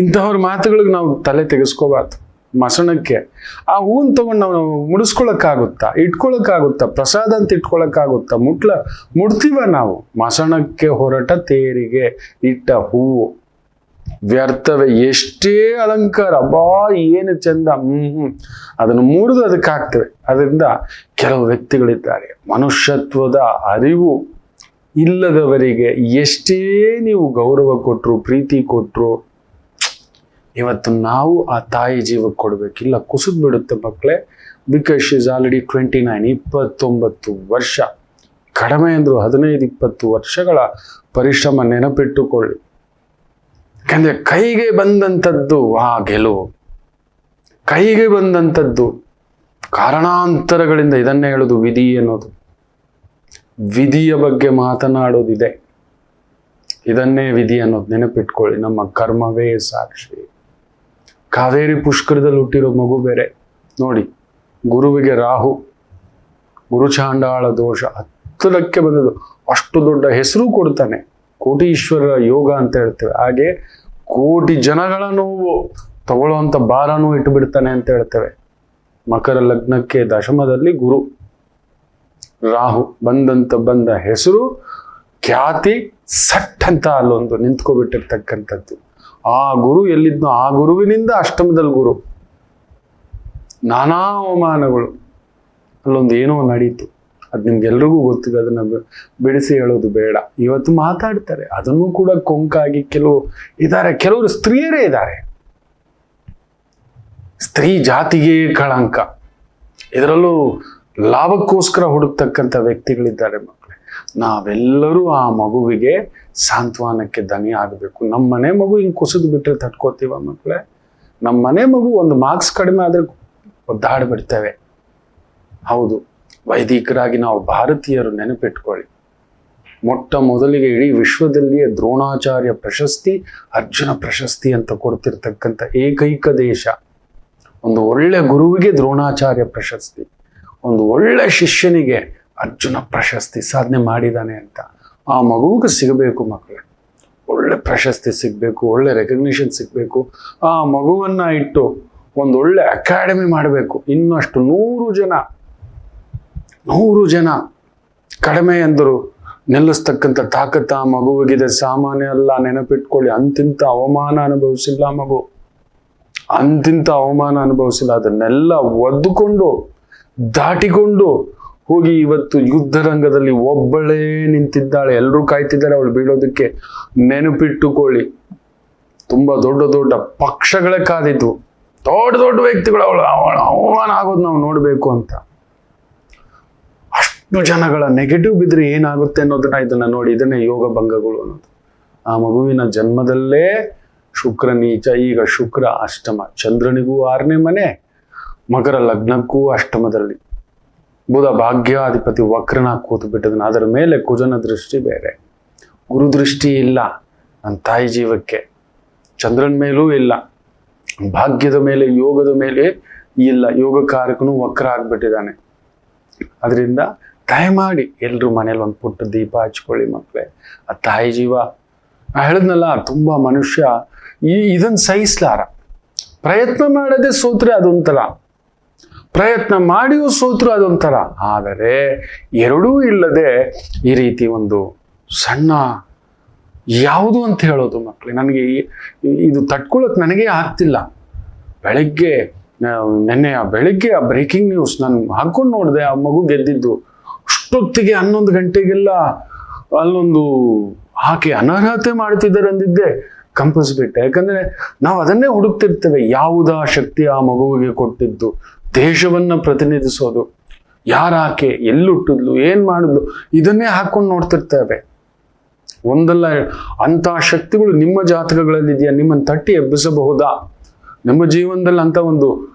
ಇಂತಹವ್ರ ಮಾತುಗಳಿಗೆ ನಾವು ತಲೆ ತೆಗೆಸ್ಕೋಬಾರ್ದು. ಮಸಣಕ್ಕೆ ಆ ಹೂವನ್ನು ತಗೊಂಡು ನಾವು ಮುಡಿಸ್ಕೊಳಕ್ಕಾಗುತ್ತಾ, ಇಟ್ಕೊಳಕ್ಕಾಗುತ್ತಾ, ಪ್ರಸಾದ ಅಂತ ಇಟ್ಕೊಳಕ್ಕಾಗುತ್ತಾ? ಮುಡ್ತೀವ ನಾವು? ಮಸಣಕ್ಕೆ ಹೊರಟ ತೇರಿಗೆ ಇಟ್ಟ ಹೂವು ವ್ಯರ್ಥವೇ. ಎಷ್ಟೇ ಅಲಂಕಾರ, ಏನು ಚಂದ, ಅದನ್ನು ಮುರಿದು ಅದಕ್ಕೆ ಹಾಕ್ತೇವೆ. ಅದರಿಂದ ಕೆಲವು ವ್ಯಕ್ತಿಗಳಿದ್ದಾರೆ, ಮನುಷ್ಯತ್ವದ ಅರಿವು ಇಲ್ಲದವರಿಗೆ ಎಷ್ಟೇ ನೀವು ಗೌರವ ಕೊಟ್ಟರು, ಪ್ರೀತಿ ಕೊಟ್ಟರು, ಇವತ್ತು ನಾವು ಆ ತಾಯಿ ಜೀವಕ್ಕೆ ಕೊಡಬೇಕಿಲ್ಲ, ಕುಸಿದು ಬಿಡುತ್ತೆ ಮಕ್ಕಳೇ. ಬಿಕಾಸ್ ಶಿ ಇಸ್ ಆಲ್ರೆಡಿ 29, 29 ವರ್ಷ, ಕಡಿಮೆ ಅಂದ್ರು 15-20 ವರ್ಷಗಳ ಪರಿಶ್ರಮ ನೆನಪಿಟ್ಟುಕೊಳ್ಳಿ. ಯಾಕಂದ್ರೆ ಕೈಗೆ ಬಂದಂಥದ್ದು ಆ ಗೆಲುವು, ಕೈಗೆ ಬಂದಂಥದ್ದು ಕಾರಣಾಂತರಗಳಿಂದ. ಇದನ್ನೇ ಹೇಳೋದು ವಿಧಿ ಅನ್ನೋದು. ವಿಧಿಯ ಬಗ್ಗೆ ಮಾತನಾಡೋದಿದೆ, ಇದನ್ನೇ ವಿಧಿ ಅನ್ನೋದು ನೆನಪಿಟ್ಕೊಳ್ಳಿ. ನಮ್ಮ ಕರ್ಮವೇ ಸಾಕ್ಷಿ. ಕಾವೇರಿ ಪುಷ್ಕರದಲ್ಲಿ ಹುಟ್ಟಿರೋ ಮಗು ಬೇರೆ ನೋಡಿ. ಗುರುವಿಗೆ ರಾಹು, ಗುರುಚಾಂಡಾಳ ದೋಷ 10ಕ್ಕೆ ಬಂದದ್ದು. ಅಷ್ಟು ದೊಡ್ಡ ಹೆಸರು ಕೊಡ್ತಾನೆ, ಕೋಟೀಶ್ವರರ ಯೋಗ ಅಂತ ಹೇಳ್ತೇವೆ. ಹಾಗೆ ಕೋಟಿ ಜನಗಳ ನೋವು ತಗೊಳ್ಳೋವಂಥ ಭಾರನೂ ಇಟ್ಟು ಬಿಡ್ತಾನೆ ಅಂತ ಹೇಳ್ತೇವೆ. ಮಕರ ಲಗ್ನಕ್ಕೆ ದಶಮದಲ್ಲಿ ಗುರು ರಾಹು ಬಂದ ಹೆಸರು, ಖ್ಯಾತಿ ಸಟ್ ಅಂತ ಅಲ್ಲೊಂದು ನಿಂತ್ಕೊಬಿಟ್ಟಿರ್ತಕ್ಕಂಥದ್ದು. ಆ ಗುರು ಎಲ್ಲಿದ್ನೋ ಆ ಗುರುವಿನಿಂದ ಅಷ್ಟಮದಲ್ಲಿ ಗುರು, ನಾನಾ ಅವಮಾನಗಳು, ಅಲ್ಲೊಂದು ಏನೋ ನಡೀತು. ಅದು ನಿಮ್ಗೆಲ್ರಿಗೂ ಗೊತ್ತಿದೆ, ಅದನ್ನ ಬಿಡಿಸಿ ಹೇಳೋದು ಬೇಡ. ಇವತ್ತು ಮಾತಾಡ್ತಾರೆ, ಅದನ್ನು ಕೂಡ ಕೊಂಕಾಗಿ ಕೆಲವು ಇದ್ದಾರೆ. ಕೆಲವರು ಸ್ತ್ರೀಯರೇ ಇದ್ದಾರೆ, ಸ್ತ್ರೀ ಜಾತಿಗೆ ಕಳಂಕ, ಇದರಲ್ಲೂ ಲಾಭಕ್ಕೋಸ್ಕರ ಹುಡುಕ್ತಕ್ಕಂಥ ವ್ಯಕ್ತಿಗಳಿದ್ದಾರೆ ಮಕ್ಕಳೇ. ನಾವೆಲ್ಲರೂ ಆ ಮಗುವಿಗೆ ಸಾಂತ್ವನಕ್ಕೆ ದನಿ ಆಗಬೇಕು. ನಮ್ಮ ಮನೆ ಮಗು ಹಿಂಗೆ ಕುಸಿದು ಬಿಟ್ಟರೆ ತಟ್ಕೋತೀವ ಮಕ್ಕಳೇ? ನಮ್ಮ ಮನೆ ಮಗು ಒಂದು ಮಾರ್ಕ್ಸ್ ಕಡಿಮೆ ಆದರೆ ಒದ್ದಾಡ್ಬಿಡ್ತೇವೆ. ಹೌದು, ವೈದಿಕರಾಗಿ ನಾವು ಭಾರತೀಯರು ನೆನಪಿಟ್ಕೊಳ್ಳಿ, ಮೊಟ್ಟ ಮೊದಲಿಗೆ ಇಡೀ ವಿಶ್ವದಲ್ಲಿಯೇ ದ್ರೋಣಾಚಾರ್ಯ ಪ್ರಶಸ್ತಿ, ಅರ್ಜುನ ಪ್ರಶಸ್ತಿ ಅಂತ ಕೊಡ್ತಿರ್ತಕ್ಕಂಥ ಏಕೈಕ ದೇಶ. ಒಂದು ಒಳ್ಳೆ ಗುರುವಿಗೆ ದ್ರೋಣಾಚಾರ್ಯ ಪ್ರಶಸ್ತಿ, ಒಂದು ಒಳ್ಳೆ ಶಿಷ್ಯನಿಗೆ ಅರ್ಜುನ ಪ್ರಶಸ್ತಿ ಸಾಧನೆ ಮಾಡಿದ್ದಾನೆ ಅಂತ ಆ ಮಗುವಿಗೆ ಸಿಗಬೇಕು ಮಕ್ಕಳೇ. ಒಳ್ಳೆ ಪ್ರಶಸ್ತಿ ಸಿಗಬೇಕು, ಒಳ್ಳೆ ರೆಕಗ್ನಿಷನ್ ಸಿಗಬೇಕು. ಆ ಮಗುವನ್ನ ಇಟ್ಟು ಒಂದು ಒಳ್ಳೆ ಅಕಾಡೆಮಿ ಮಾಡಬೇಕು. ಇನ್ನಷ್ಟು 100 ಜನ ಕಡಿಮೆ ಎಂದರು ನಿಲ್ಲಿಸ್ತಕ್ಕಂಥ ತಾಕತ್ತ ಆ ಮಗುವಿಗಿದೆ. ಸಾಮಾನ್ಯ ಅಲ್ಲ, ನೆನಪಿಟ್ಕೊಳ್ಳಿ. ಅಂತಿಂತ ಅವಮಾನ ಅನುಭವಿಸಿಲ್ಲ ಮಗು, ಅಂತಿಂತ ಅವಮಾನ ಅನುಭವಿಸಿಲ್ಲ. ಅದನ್ನೆಲ್ಲ ಒದ್ದುಕೊಂಡು ದಾಟಿಕೊಂಡು ಹೋಗಿ ಇವತ್ತು ಯುದ್ಧ ರಂಗದಲ್ಲಿ ಒಬ್ಬಳೇ ನಿಂತಿದ್ದಾಳೆ. ಎಲ್ಲರೂ ಕಾಯ್ತಿದ್ದಾರೆ ಅವಳು ಬೀಳೋದಕ್ಕೆ. ನೆನಪಿಟ್ಟುಕೊಳ್ಳಿ, ತುಂಬಾ ದೊಡ್ಡ ದೊಡ್ಡ ಪಕ್ಷಗಳೇ ಕಾದಿದ್ವು, ದೊಡ್ಡ ದೊಡ್ಡ ವ್ಯಕ್ತಿಗಳು ಅವಳ ಅವಮಾನ ಆಗೋದು ನಾವು ನೋಡ್ಬೇಕು ಅಂತ. ಅಷ್ಟು ಜನಗಳ ನೆಗೆಟಿವ್ ಬಿದ್ರೆ ಏನಾಗುತ್ತೆ ಅನ್ನೋದನ್ನ ಇದನ್ನ ನೋಡಿ. ಇದನ್ನೇ ಯೋಗ ಭಂಗಗಳು ಅನ್ನೋದು. ಆ ಮಗುವಿನ ಜನ್ಮದಲ್ಲೇ ಶುಕ್ರ ನೀಚ, ಈಗ ಶುಕ್ರ ಅಷ್ಟಮ, ಚಂದ್ರನಿಗೂ 6ನೇ ಮನೆ, ಮಕರ ಲಗ್ನಕ್ಕೂ ಅಷ್ಟಮದಲ್ಲಿ, ಬುಧ ಭಾಗ್ಯಾಧಿಪತಿ ವಕ್ರನಾಗಿ ಕೂತು ಬಿಟ್ಟದನ್ನ. ಅದರ ಮೇಲೆ ಕುಜನ ದೃಷ್ಟಿ ಬೇರೆ, ಗುರು ದೃಷ್ಟಿ ಇಲ್ಲ ನನ್ನ ತಾಯಿ ಜೀವಕ್ಕೆ, ಚಂದ್ರನ ಮೇಲೂ ಇಲ್ಲ, ಭಾಗ್ಯದ ಮೇಲೆ ಯೋಗದ ಮೇಲೆ ಇಲ್ಲ. ಯೋಗಕಾರಕನು ವಕ್ರ ಆಗ್ಬಿಟ್ಟಿದ್ದಾನೆ. ಅದರಿಂದ ದಯಮಾಡಿ ಎಲ್ರು ಮನೇಲಿ ಒಂದು ಪುಟ್ಟ ದೀಪ ಹಚ್ಕೊಳ್ಳಿ ಮಕ್ಕಳೇ. ಆ ತಾಯಿ ಜೀವ ನಾ ಹೇಳಿದ್ನಲ್ಲ, ತುಂಬಾ ಮನುಷ್ಯ ಇದನ್ನ ಸಹಿಸ್ಲಾರ. ಪ್ರಯತ್ನ ಮಾಡದೆ ಸೋತ್ರೆ ಅದೊಂಥರ, ಪ್ರಯತ್ನ ಮಾಡಿಯೂ ಸೋತ್ರು ಅದೊಂಥರ. ಆದರೆ ಎರಡೂ ಇಲ್ಲದೆ ಈ ರೀತಿ ಒಂದು ಸಣ್ಣ ಯಾವುದು ಅಂತ ಹೇಳೋದು ಮಕ್ಕಳೇ, ನನಗೆ ಇದು ತಟ್ಕೊಳ್ಳೋಕೆ ನನಗೇ ಆಗ್ತಿಲ್ಲ. ಬೆಳಗ್ಗೆ ಆ ಬ್ರೇಕಿಂಗ್ ನ್ಯೂಸ್ ನಾನು ಹಾಕೊಂಡು ನೋಡಿದೆ, ಆ ಮಗು ಗೆದ್ದಿದ್ದು. ಅಷ್ಟೊತ್ತಿಗೆ 11 ಗಂಟೆಗೆಲ್ಲ ಅಲ್ಲೊಂದು ಆಕೆ ಅನರ್ಹತೆ ಮಾಡ್ತಿದ್ದಾರೆ ಅಂದಿದ್ದೆ ಕಂಪಿಸ್ಬಿಟ್ಟೆ. ಯಾಕಂದ್ರೆ ನಾವು ಅದನ್ನೇ ಹುಡುಕ್ತಿರ್ತೇವೆ, ಯಾವುದಾ ಶಕ್ತಿ ಆ ಮಗುವಿಗೆ ಕೊಟ್ಟಿದ್ದು, ದೇಶವನ್ನ ಪ್ರತಿನಿಧಿಸೋದು, ಯಾರಾಕೆ, ಎಲ್ಲುಟ್ಟಿದ್ಲು, ಏನ್ ಮಾಡಿದ್ಲು, ಇದನ್ನೇ ಹಾಕೊಂಡು ನೋಡ್ತಿರ್ತೇವೆ. ಒಂದಲ್ಲ ಅಂತ ಶಕ್ತಿಗಳು ನಿಮ್ಮ ಜಾತಕಗಳಲ್ಲಿ ಇದೆಯಾ? ನಿಮ್ಮನ್ನು ತಟ್ಟಿ ಎಬ್ಬಿಸಬಹುದಾ? ನಿಮ್ಮ ಜೀವನದಲ್ಲಿ ಅಂತ ಒಂದು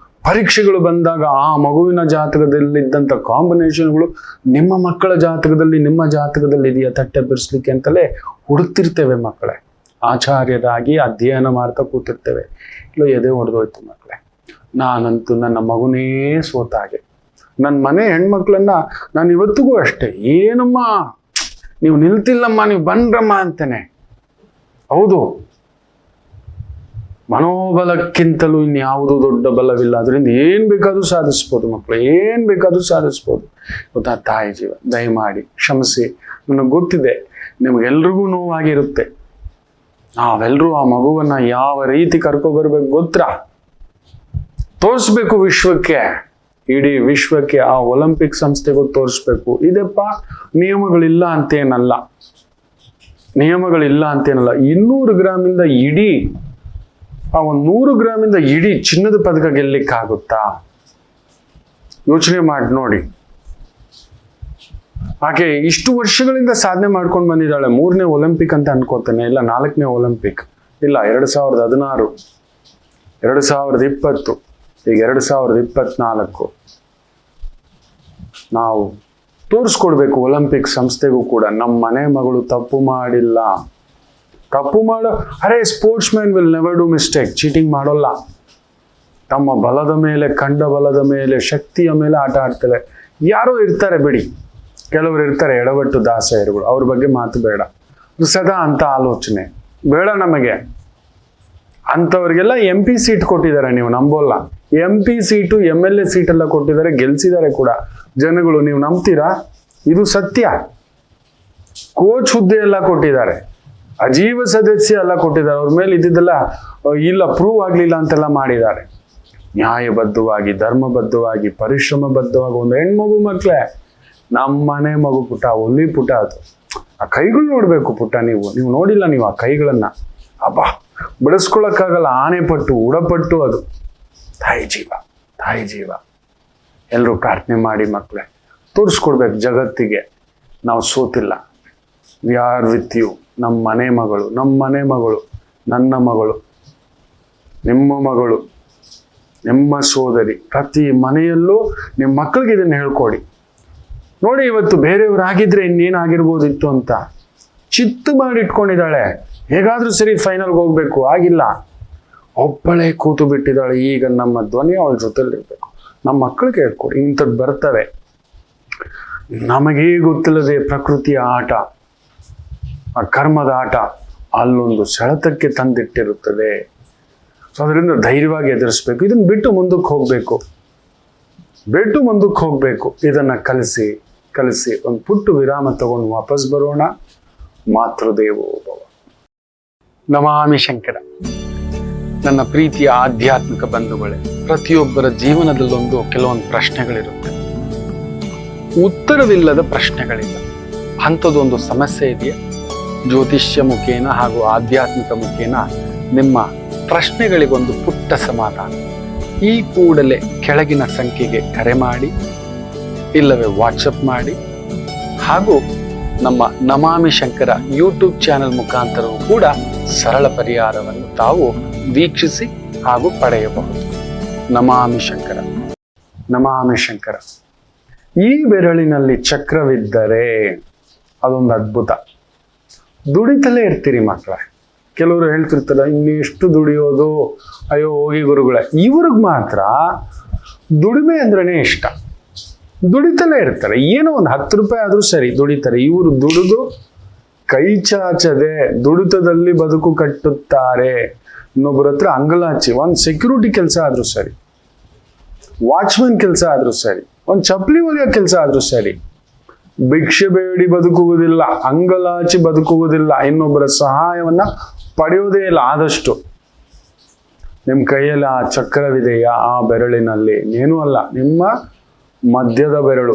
ಪರೀಕ್ಷೆಗಳು ಬಂದಾಗ ಆ ಮಗುವಿನ ಜಾತಕದಲ್ಲಿದ್ದಂಥ ಕಾಂಬಿನೇಷನ್ಗಳು ನಿಮ್ಮ ಮಕ್ಕಳ ಜಾತಕದಲ್ಲಿ, ನಿಮ್ಮ ಜಾತಕದಲ್ಲಿ ಇದೆಯಾ ತಟ್ಟೆಬ್ಬಿಸ್ಲಿಕ್ಕೆ ಅಂತಲೇ ಹುಡುಕ್ತಿರ್ತೇವೆ ಮಕ್ಕಳೇ. ಆಚಾರ್ಯರಾಗಿ ಅಧ್ಯಯನ ಮಾಡ್ತಾ ಕೂತಿರ್ತೇವೆ. ಇಲ್ಲ, ಎದೆ ಹೊಡೆದೋಯ್ತು ಮಕ್ಕಳೇ. ನಾನಂತೂ ನನ್ನ ಮಗುನೇ ಸೋತಾಗೆ. ನನ್ನ ಮನೆ ಹೆಣ್ಮಕ್ಳನ್ನ ನಾನು ಇವತ್ತಿಗೂ ಅಷ್ಟೇ, ಏನಮ್ಮ ನೀವು ನಿಲ್ತಿಲ್ಲಮ್ಮ, ನೀವು ಬನ್ರಮ್ಮ ಅಂತೇನೆ. ಹೌದು, ಮನೋಬಲಕ್ಕಿಂತಲೂ ಇನ್ಯಾವುದು ದೊಡ್ಡ ಬಲವಿಲ್ಲ. ಅದರಿಂದ ಏನ್ ಬೇಕಾದ್ರೂ ಸಾಧಿಸ್ಬೋದು ಮಕ್ಕಳು, ಏನ್ ಬೇಕಾದ್ರೂ ಸಾಧಿಸ್ಬೋದು. ಗೊತ್ತಾ? ತಾಯಿ ಜೀವ, ದಯಮಾಡಿ ಕ್ಷಮಿಸಿ. ನನಗೆ ಗೊತ್ತಿದೆ ನಿಮ್ಗೆಲ್ರಿಗೂ ನೋವಾಗಿರುತ್ತೆ. ನಾವೆಲ್ಲರೂ ಆ ಮಗುವನ್ನ ಯಾವ ರೀತಿ ಕರ್ಕೊಬರ್ಬೇಕು ಗೊತ್ತಾ? ತೋರಿಸ್ಬೇಕು ವಿಶ್ವಕ್ಕೆ, ಇಡೀ ವಿಶ್ವಕ್ಕೆ, ಆ ಒಲಿಂಪಿಕ್ ಸಂಸ್ಥೆಗೂ ತೋರಿಸ್ಬೇಕು. ಇದಪ್ಪ ನಿಯಮಗಳಿಲ್ಲ ಅಂತೇನಲ್ಲ, 200 ಗ್ರಾಮಿಂದ ಇಡೀ ಆ 100 ಗ್ರಾಮಿಂದ ಇಡೀ ಚಿನ್ನದ ಪದಕ ಗೆಲ್ಲಿಕ್ಕಾಗುತ್ತಾ? ಯೋಚನೆ ಮಾಡಿ ನೋಡಿ. ಆಕೆ ಇಷ್ಟು ವರ್ಷಗಳಿಂದ ಸಾಧನೆ ಮಾಡ್ಕೊಂಡು ಬಂದಿದ್ದಾಳೆ. 3ನೇ ಒಲಿಂಪಿಕ್ ಅಂತ ಅನ್ಕೋತಾನೆ, ಇಲ್ಲ 4ನೇ ಒಲಿಂಪಿಕ್, ಇಲ್ಲ 2016, 2020, ಈಗ 2024. ನಾವು ತೋರಿಸ್ಕೊಡ್ಬೇಕು ಒಲಿಂಪಿಕ್ ಸಂಸ್ಥೆಗೂ ಕೂಡ, ನಮ್ಮ ಮನೆ ಮಗಳು ತಪ್ಪು ಮಾಡಿಲ್ಲ. ತಪ್ಪು ಮಾಡೋ, ಅರೆ sports man will never do mistake. Cheating ಮಾಡೋಲ್ಲ. ತಮ್ಮ ಬಲದ ಮೇಲೆ, ಕಂಡ ಬಲದ ಮೇಲೆ, ಶಕ್ತಿಯ ಮೇಲೆ ಆಟ ಆಡ್ತಾರೆ. ಯಾರೋ ಇರ್ತಾರೆ ಬಿಡಿ, ಕೆಲವರು ಇರ್ತಾರೆ ಎಡವಟ್ಟು ದಾಸೆಯರುಗಳು, ಅವ್ರ ಬಗ್ಗೆ ಮಾತು ಬೇಡ. ಸದಾ ಅಂತ ಆಲೋಚನೆ ಬೇಡ ನಮಗೆ. ಅಂಥವ್ರಿಗೆಲ್ಲ MP ಸೀಟ್ ಕೊಟ್ಟಿದ್ದಾರೆ, ನೀವು ನಂಬೋಲ್ಲ. MP ಸೀಟು, MLA ಸೀಟ್ ಎಲ್ಲ ಕೊಟ್ಟಿದ್ದಾರೆ, ಗೆಲ್ಸಿದ್ದಾರೆ ಕೂಡ ಜನಗಳು. ನೀವು ನಂಬ್ತೀರಾ? ಇದು ಸತ್ಯ. ಕೋಚ್ ಹುದ್ದೆ ಎಲ್ಲ ಕೊಟ್ಟಿದ್ದಾರೆ, ಅಜೀವ ಸದಸ್ಯ ಎಲ್ಲ ಕೊಟ್ಟಿದ್ದಾರೆ. ಅವ್ರ ಮೇಲೆ ಇದ್ದಿದ್ದೆಲ್ಲ ಇಲ್ಲ, ಪ್ರೂವ್ ಆಗ್ಲಿಲ್ಲ ಅಂತೆಲ್ಲ ಮಾಡಿದ್ದಾರೆ. ನ್ಯಾಯಬದ್ಧವಾಗಿ, ಧರ್ಮಬದ್ಧವಾಗಿ, ಪರಿಶ್ರಮಬದ್ಧವಾಗಿ ಒಂದು ಹೆಣ್ಮಗು ಮಕ್ಕಳೇ, ನಮ್ಮನೆ ಮಗು ಪುಟ, ಒಲ್ಲಿ ಪುಟ. ಅದು ಆ ಕೈಗಳು ನೋಡ್ಬೇಕು ಪುಟ್ಟ. ನೀವು ನೋಡಿಲ್ಲ ನೀವು ಆ ಕೈಗಳನ್ನ, ಅಬ್ಬಾ ಬಿಡಿಸ್ಕೊಳಕ್ಕಾಗಲ್ಲ. ಆನೆ ಪಟ್ಟು, ಉಡಪಟ್ಟು. ಅದು ತಾಯಿ ಜೀವ, ತಾಯಿ ಜೀವ. ಎಲ್ಲರೂ ಪ್ರಾರ್ಥನೆ ಮಾಡಿ ಮಕ್ಕಳೇ, ತೋರಿಸ್ಕೊಡ್ಬೇಕು ಜಗತ್ತಿಗೆ. ನಾವು ಸೋತಿಲ್ಲ. We are with you. ನಮ್ಮ ಮನೆ ಮಗಳು, ನನ್ನ ಮಗಳು, ನಿಮ್ಮ ಮಗಳು, ನಿಮ್ಮ ಸೋದರಿ, ಪ್ರತಿ ಮನೆಯಲ್ಲೂ ನಿಮ್ಮ ಮಕ್ಕಳಿಗೆ ಇದನ್ನು ಹೇಳ್ಕೊಡಿ. ನೋಡಿ, ಇವತ್ತು ಬೇರೆಯವರಾಗಿದ್ರೆ ಇನ್ನೇನಾಗಿರ್ಬೋದಿತ್ತು ಅಂತ ಚಿತ್ತು ಮಾಡಿ ಇಟ್ಕೊಂಡಿದ್ದಾಳೆ. ಹೇಗಾದ್ರೂ ಸರಿ ಫೈನಲ್ಗೆ ಹೋಗ್ಬೇಕು, ಆಗಿಲ್ಲ, ಒಬ್ಬಳೇ ಕೂತು ಬಿಟ್ಟಿದ್ದಾಳೆ. ಈಗ ನಮ್ಮ ಧ್ವನಿ ಅವಳ ಜೊತೆಲಿರ್ಬೇಕು. ನಮ್ಮ ಮಕ್ಕಳಿಗೆ ಹೇಳ್ಕೊಡಿ, ಇಂಥದ್ದು ಬರ್ತವೆ. ನಮಗೇ ಗೊತ್ತಿಲ್ಲದೆ ಪ್ರಕೃತಿಯ ಆಟ, ಆ ಕರ್ಮದ ಆಟ ಅಲ್ಲೊಂದು ಸೆಳೆತಕ್ಕೆ ತಂದಿಟ್ಟಿರುತ್ತದೆ. ಸೊ ಅದರಿಂದ ಧೈರ್ಯವಾಗಿ ಎದುರಿಸ್ಬೇಕು. ಇದನ್ನು ಬಿಟ್ಟು ಮುಂದಕ್ಕೆ ಹೋಗ್ಬೇಕು. ಇದನ್ನ ಕಲಿಸಿ ಒಂದು ಪುಟ್ಟು ವಿರಾಮ ತಗೊಂಡು ವಾಪಸ್ ಬರೋಣ. ಮಾತೃದೇವೋ ಭವ. ನಮಾಮಿ ಶಂಕರ. ನನ್ನ ಪ್ರೀತಿಯ ಆಧ್ಯಾತ್ಮಿಕ ಬಂಧುಗಳೇ, ಪ್ರತಿಯೊಬ್ಬರ ಜೀವನದಲ್ಲೊಂದು ಕೆಲವೊಂದು ಪ್ರಶ್ನೆಗಳಿರುತ್ತೆ, ಉತ್ತರವಿಲ್ಲದ ಪ್ರಶ್ನೆಗಳಿಲ್ಲ. ಅಂಥದ್ದೊಂದು ಸಮಸ್ಯೆ ಇದೆಯಾ? ಜ್ಯೋತಿಷ್ಯ ಮುಖೇನ ಹಾಗೂ ಆಧ್ಯಾತ್ಮಿಕ ಮುಖೇನ ನಿಮ್ಮ ಪ್ರಶ್ನೆಗಳಿಗೊಂದು ಪುಟ್ಟ ಸಮಾಧಾನ. ಈ ಕೂಡಲೇ ಕೆಳಗಿನ ಸಂಖ್ಯೆಗೆ ಕರೆ ಮಾಡಿ, ಇಲ್ಲವೇ ವಾಟ್ಸಪ್ ಮಾಡಿ, ಹಾಗೂ ನಮ್ಮ ನಮಾಮಿ ಶಂಕರ ಯೂಟ್ಯೂಬ್ ಚಾನೆಲ್ ಮುಖಾಂತರವೂ ಕೂಡ ಸರಳ ಪರಿಹಾರವನ್ನು ತಾವು ವೀಕ್ಷಿಸಿ ಹಾಗೂ ಪಡೆಯಬಹುದು. ನಮಾಮಿ ಶಂಕರ. ಈ ಬೆರಳಿನಲ್ಲಿ ಚಕ್ರವಿದ್ದರೆ ಅದೊಂದು ಅದ್ಭುತ. ದುಡಿತಲೇ ಇರ್ತೀರಿ ಮಕ್ಕಳೇ. ಕೆಲವರು ಹೇಳ್ತಿರ್ತಾರೆ, ಇನ್ನೆಷ್ಟು ದುಡಿಯೋದು, ಅಯ್ಯೋ ಹೋಗಿ ಗುರುಗಳೇ. ಇವ್ರಿಗೆ ಮಾತ್ರ ದುಡಿಮೆ ಅಂದ್ರೇ ಇಷ್ಟ. ದುಡಿತಲೇ ಇರ್ತಾರೆ. ಏನೋ ಒಂದು 10 ರೂಪಾಯಿ ಆದ್ರೂ ಸರಿ ದುಡಿತಾರೆ. ಇವರು ದುಡಿದು ಕೈ ಚಾಚದೆ ದುಡಿತದಲ್ಲಿ ಬದುಕು ಕಟ್ಟುತ್ತಾರೆ. ಇನ್ನೊಬ್ಬರ ಹತ್ರ ಅಂಗಲಾಚಿ ಒಂದು ಸೆಕ್ಯೂರಿಟಿ ಕೆಲಸ ಆದ್ರೂ ಸರಿ, ವಾಚ್ಮನ್ ಕೆಲಸ ಆದ್ರೂ ಸರಿ, ಒಂದು ಚಪ್ಪಲಿ ಹೊಲಿಯೋ ಕೆಲಸ ಆದ್ರೂ ಸರಿ, ಭಿಕ್ಷೆ ಬೇಡಿ ಬದುಕುವುದಿಲ್ಲ, ಅಂಗಲಾಚಿ ಬದುಕುವುದಿಲ್ಲ, ಇನ್ನೊಬ್ಬರ ಸಹಾಯವನ್ನ ಪಡೆಯುವುದೇ ಇಲ್ಲ. ಆದಷ್ಟು ನಿಮ್ಮ ಕೈಯಲ್ಲಿ ಆ ಚಕ್ರವಿದೆಯಾ, ಆ ಬೆರಳಿನಲ್ಲಿ ಏನೂ ಅಲ್ಲ, ನಿಮ್ಮ ಮಧ್ಯದ ಬೆರಳು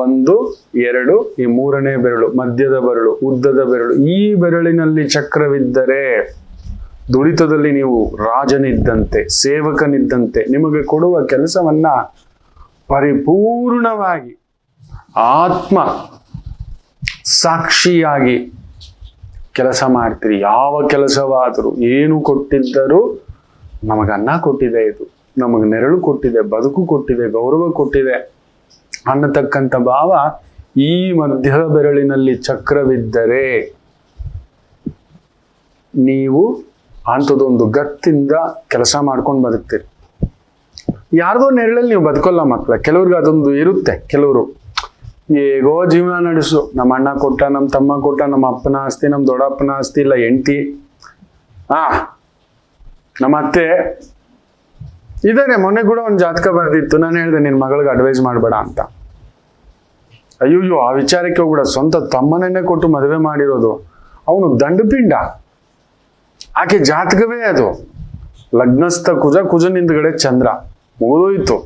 1, 2, ಈ 3ನೇ ಬೆರಳು, ಮಧ್ಯದ ಬೆರಳು, ಉದ್ದದ ಬೆರಳು, ಈ ಬೆರಳಿನಲ್ಲಿ ಚಕ್ರವಿದ್ದರೆ ದುಡಿತದಲ್ಲಿ ನೀವು ರಾಜನಿದ್ದಂತೆ, ಸೇವಕನಿದ್ದಂತೆ. ನಿಮಗೆ ಕೊಡುವ ಕೆಲಸವನ್ನ ಪರಿಪೂರ್ಣವಾಗಿ ಆತ್ಮ ಸಾಕ್ಷಿಯಾಗಿ ಕೆಲಸ ಮಾಡ್ತೀರಿ. ಯಾವ ಕೆಲಸವಾದರೂ, ಏನು ಕೊಟ್ಟಿದ್ದರೂ ನಮಗೆ ಅನ್ನ ಕೊಟ್ಟಿದೆ, ಇದು ನಮಗೆ ನೆರಳು ಕೊಟ್ಟಿದೆ, ಬದುಕು ಕೊಟ್ಟಿದೆ, ಗೌರವ ಕೊಟ್ಟಿದೆ ಅನ್ನತಕ್ಕಂಥ ಭಾವ ಈ ಮಧ್ಯದ ಬೆರಳಿನಲ್ಲಿ ಚಕ್ರವಿದ್ದರೆ ನೀವು ಅಂಥದ್ದೊಂದು ಗತ್ತಿಂದ ಕೆಲಸ ಮಾಡ್ಕೊಂಡು ಬದುಕ್ತೀರಿ. ಯಾರ್ದೋ ನೆರಳಲ್ಲಿ ನೀವು ಬದುಕೋಲ್ಲ ಮಕ್ಕಳ. ಕೆಲವ್ರಿಗೆ ಅದೊಂದು ಇರುತ್ತೆ. ಕೆಲವರು ಹೇಗೋ ಜೀವನ ನಡೆಸು, ನಮ್ಮ ಅಣ್ಣ ಕೊಟ್ಟ, ನಮ್ಮ ತಮ್ಮ ಕೊಟ್ಟ, ನಮ್ಮ ಅಪ್ಪನ ಆಸ್ತಿ, ನಮ್ಮ ದೊಡ್ಡಪ್ಪನ ಆಸ್ತಿ, ಇಲ್ಲ ಹೆಂಡತಿ, ನಮ್ಮ ಅತ್ತೆ ಇದಾರೆ. ಮೊನ್ನೆ ಕೂಡ ಒಂದು ಜಾತಕ ಬರ್ದಿತ್ತು. ನಾನು ಹೇಳಿದೆ, ನಿನ್ನ ಮಗಳಿಗೆ ಅಡ್ವೈಸ್ ಮಾಡಬೇಡ ಅಂತ. ಅಯ್ಯೋ, ಆ ವಿಚಾರಕ್ಕೆ ಹೋಗ್ಬಿಡ. ಸ್ವಂತ ತಮ್ಮನನ್ನೇ ಕೊಟ್ಟು ಮದುವೆ ಮಾಡಿರೋದು, ಅವನು ದಂಡಪಿಂಡ. ಆಕೆ ಜಾತಕವೇ ಅದು. ಲಗ್ನಸ್ಥ ಕುಜನಿಂದಗಡೆ ಚಂದ್ರ, ಮುಗಿದೋಯ್ತು.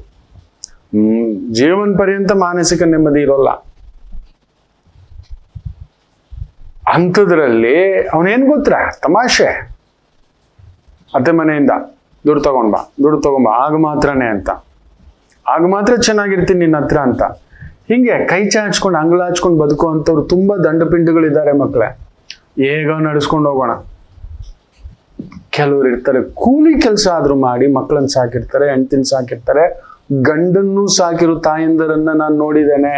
ಜೀವನ ಪರ್ಯಂತ ಮಾನಸಿಕ ನೆಮ್ಮದಿ ಇರೋಲ್ಲ. ಅಂಥದ್ರಲ್ಲಿ ಅವನೇನ್ ಗೊತ್ತಾ, ತಮಾಷೆ, ಅತ್ತೆ ಮನೆಯಿಂದ ದುಡ್ಡು ತಗೊಂಬ, ಆಗ ಮಾತ್ರನೇ ಅಂತ, ಆಗ ಮಾತ್ರ ಚೆನ್ನಾಗಿರ್ತೀನಿ ನಿನ್ನ ಹತ್ರ ಅಂತ. ಹಿಂಗೆ ಕೈ ಚಾಚ್ಕೊಂಡು ಅಂಗಳ ಹಚ್ಕೊಂಡು ಬದುಕೋ ಅಂಥವ್ರು ತುಂಬಾ ದಂಡಪಿಂಡಗಳಿದ್ದಾರೆ ಮಕ್ಕಳೇ. ಹೇಗ ನಡೆಸ್ಕೊಂಡು ಹೋಗೋಣ. ಕೆಲವರು ಇರ್ತಾರೆ, ಕೂಲಿ ಕೆಲಸ ಆದ್ರೂ ಮಾಡಿ ಮಕ್ಕಳನ್ನ ಸಾಕಿರ್ತಾರೆ, ಹೆಂಡತಿನ ಸಾಕಿರ್ತಾರೆ, ಗಂಡನ್ನು ಸಾಕಿರೋ ತಾಯಂದರನ್ನ ನಾನು ನೋಡಿದ್ದೇನೆ.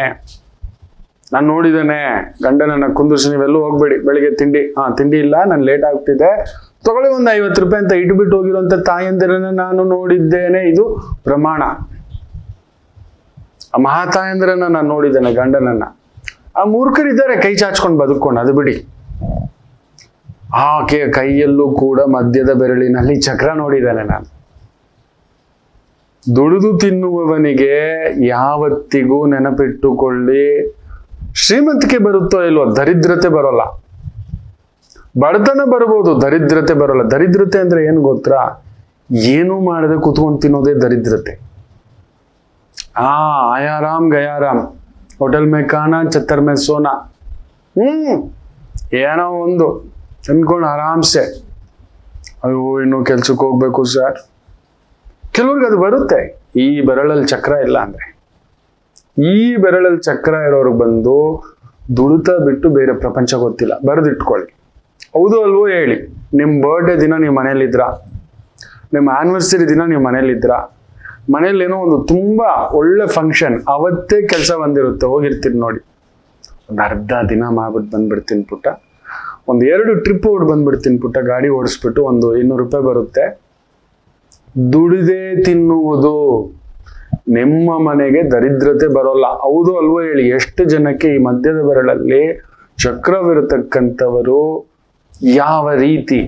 ಗಂಡನನ್ನ ಕುಂದಿರ್ಸಿ, ನೀವೆಲ್ಲೂ ಹೋಗ್ಬೇಡಿ, ಬೆಳಿಗ್ಗೆ ತಿಂಡಿ ಇಲ್ಲ, ನಾನು ಲೇಟ್ ಆಗ್ತಿದೆ, ತಗೊಳ್ಳಿ ಒಂದು 50 ರೂಪಾಯಿ ಅಂತ ಇಟ್ಬಿಟ್ಟು ಹೋಗಿರುವಂತ ತಾಯಂದಿರನ್ನ ನಾನು ನೋಡಿದ್ದೇನೆ. ಇದು ಪ್ರಮಾಣ. ಆ ಮಹಾತಾಯಂದಿರನ್ನ ನಾನು ನೋಡಿದ್ದೇನೆ, ಗಂಡನನ್ನ. ಆ ಮೂರ್ಖರಿದ್ದಾರೆ ಕೈ ಚಾಚ್ಕೊಂಡು ಬದುಕೊಂಡು, ಅದು ಬಿಡಿ. ಆಕೆಯ ಕೈಯಲ್ಲೂ ಕೂಡ ಮಧ್ಯದ ಬೆರಳಿನಲ್ಲಿ ಚಕ್ರ ನೋಡಿದ್ದೇನೆ ನಾನು. ದುಡಿದು ತಿನ್ನುವವನಿಗೆ ಯಾವತ್ತಿಗೂ ನೆನಪಿಟ್ಟುಕೊಳ್ಳಿ, ಶ್ರೀಮಂತಿಕೆ ಬರುತ್ತೋ ಇಲ್ವೋ, ದರಿದ್ರತೆ ಬರೋಲ್ಲ. ಬಡತನ ಬರ್ಬೋದು, ದರಿದ್ರತೆ ಬರೋಲ್ಲ. ದರಿದ್ರತೆ ಅಂದ್ರೆ ಏನು ಗೊತ್ತಾ? ಏನೂ ಮಾಡದೆ ಕುತ್ಕೊಂಡು ತಿನ್ನೋದೇ ದರಿದ್ರತೆ. ಆಯಾರಾಮ್ ಗಯಾರಾಮ್, ಹೋಟೆಲ್ ಮೇ ಖಾನಾ ಛತ್ತರ್ ಮೇ ಸೋನಾ. ಏನೋ ಒಂದು ತಿನ್ಕೊಂಡು ಆರಾಮ್ಸೆ, ಅಯ್ಯೋ ಇನ್ನು ಕೆಲ್ಸಕ್ಕೆ ಹೋಗ್ಬೇಕು ಸರ್. ಕೆಲವ್ರಿಗೆ ಅದು ಬರುತ್ತೆ. ಈ ಬೆರಳಲ್ಲಿ ಚಕ್ರ ಇಲ್ಲ ಅಂದ್ರೆ ಈ ಬೆರಳಲ್ಲಿ ಚಕ್ರ ಇರೋರ್ಗೆ ಬಂದು ದುಡಿತ ಬಿಟ್ಟು ಬೇರೆ ಪ್ರಪಂಚ ಗೊತ್ತಿಲ್ಲ. ಬರೆದಿಟ್ಕೊಳ್ಳಿ. ಹೌದು ಅಲ್ವೋ ಹೇಳಿ. ನಿಮ್ಮ ಬರ್ಡೇ ದಿನ ನೀವು ಮನೇಲಿದ್ರ, ನಿಮ್ಮ ಆನಿವರ್ಸರಿ ದಿನ ನೀವು ಮನೇಲಿದ್ರ, ಮನೇಲಿ ಏನೋ ಒಂದು ತುಂಬಾ ಒಳ್ಳೆ ಫಂಕ್ಷನ್, ಅವತ್ತೇ ಕೆಲಸ ಬಂದಿರುತ್ತೆ, ಹೋಗಿರ್ತೀರಿ ನೋಡಿ. ಒಂದು ಅರ್ಧ ದಿನ ಮಾಡ್ಬಿಟ್ಟು ಬಂದ್ಬಿಡ್ತೀನಿ ಪುಟ್ಟ, ಒಂದು 2 ಟ್ರಿಪ್ ಹೊಡ್ ಬಂದ್ಬಿಡ್ತೀನಿ ಪುಟ್ಟ, ಗಾಡಿ ಓಡಿಸ್ಬಿಟ್ಟು ಒಂದು 200 ರೂಪಾಯಿ ಬರುತ್ತೆ. ದುಡಿದೇ ತಿನ್ನುವುದು. ನಿಮ್ಮ ಮನೆಗೆ ದರಿದ್ರತೆ ಬರೋಲ್ಲ. ಹೌದು ಅಲ್ವೋ ಹೇಳಿ. ಎಷ್ಟು ಜನಕ್ಕೆ ಈ ಮಧ್ಯದ ಬೆರಳಲ್ಲಿ ಚಕ್ರವಿರತಕ್ಕಂಥವರು ಯಾವ ರೀತಿ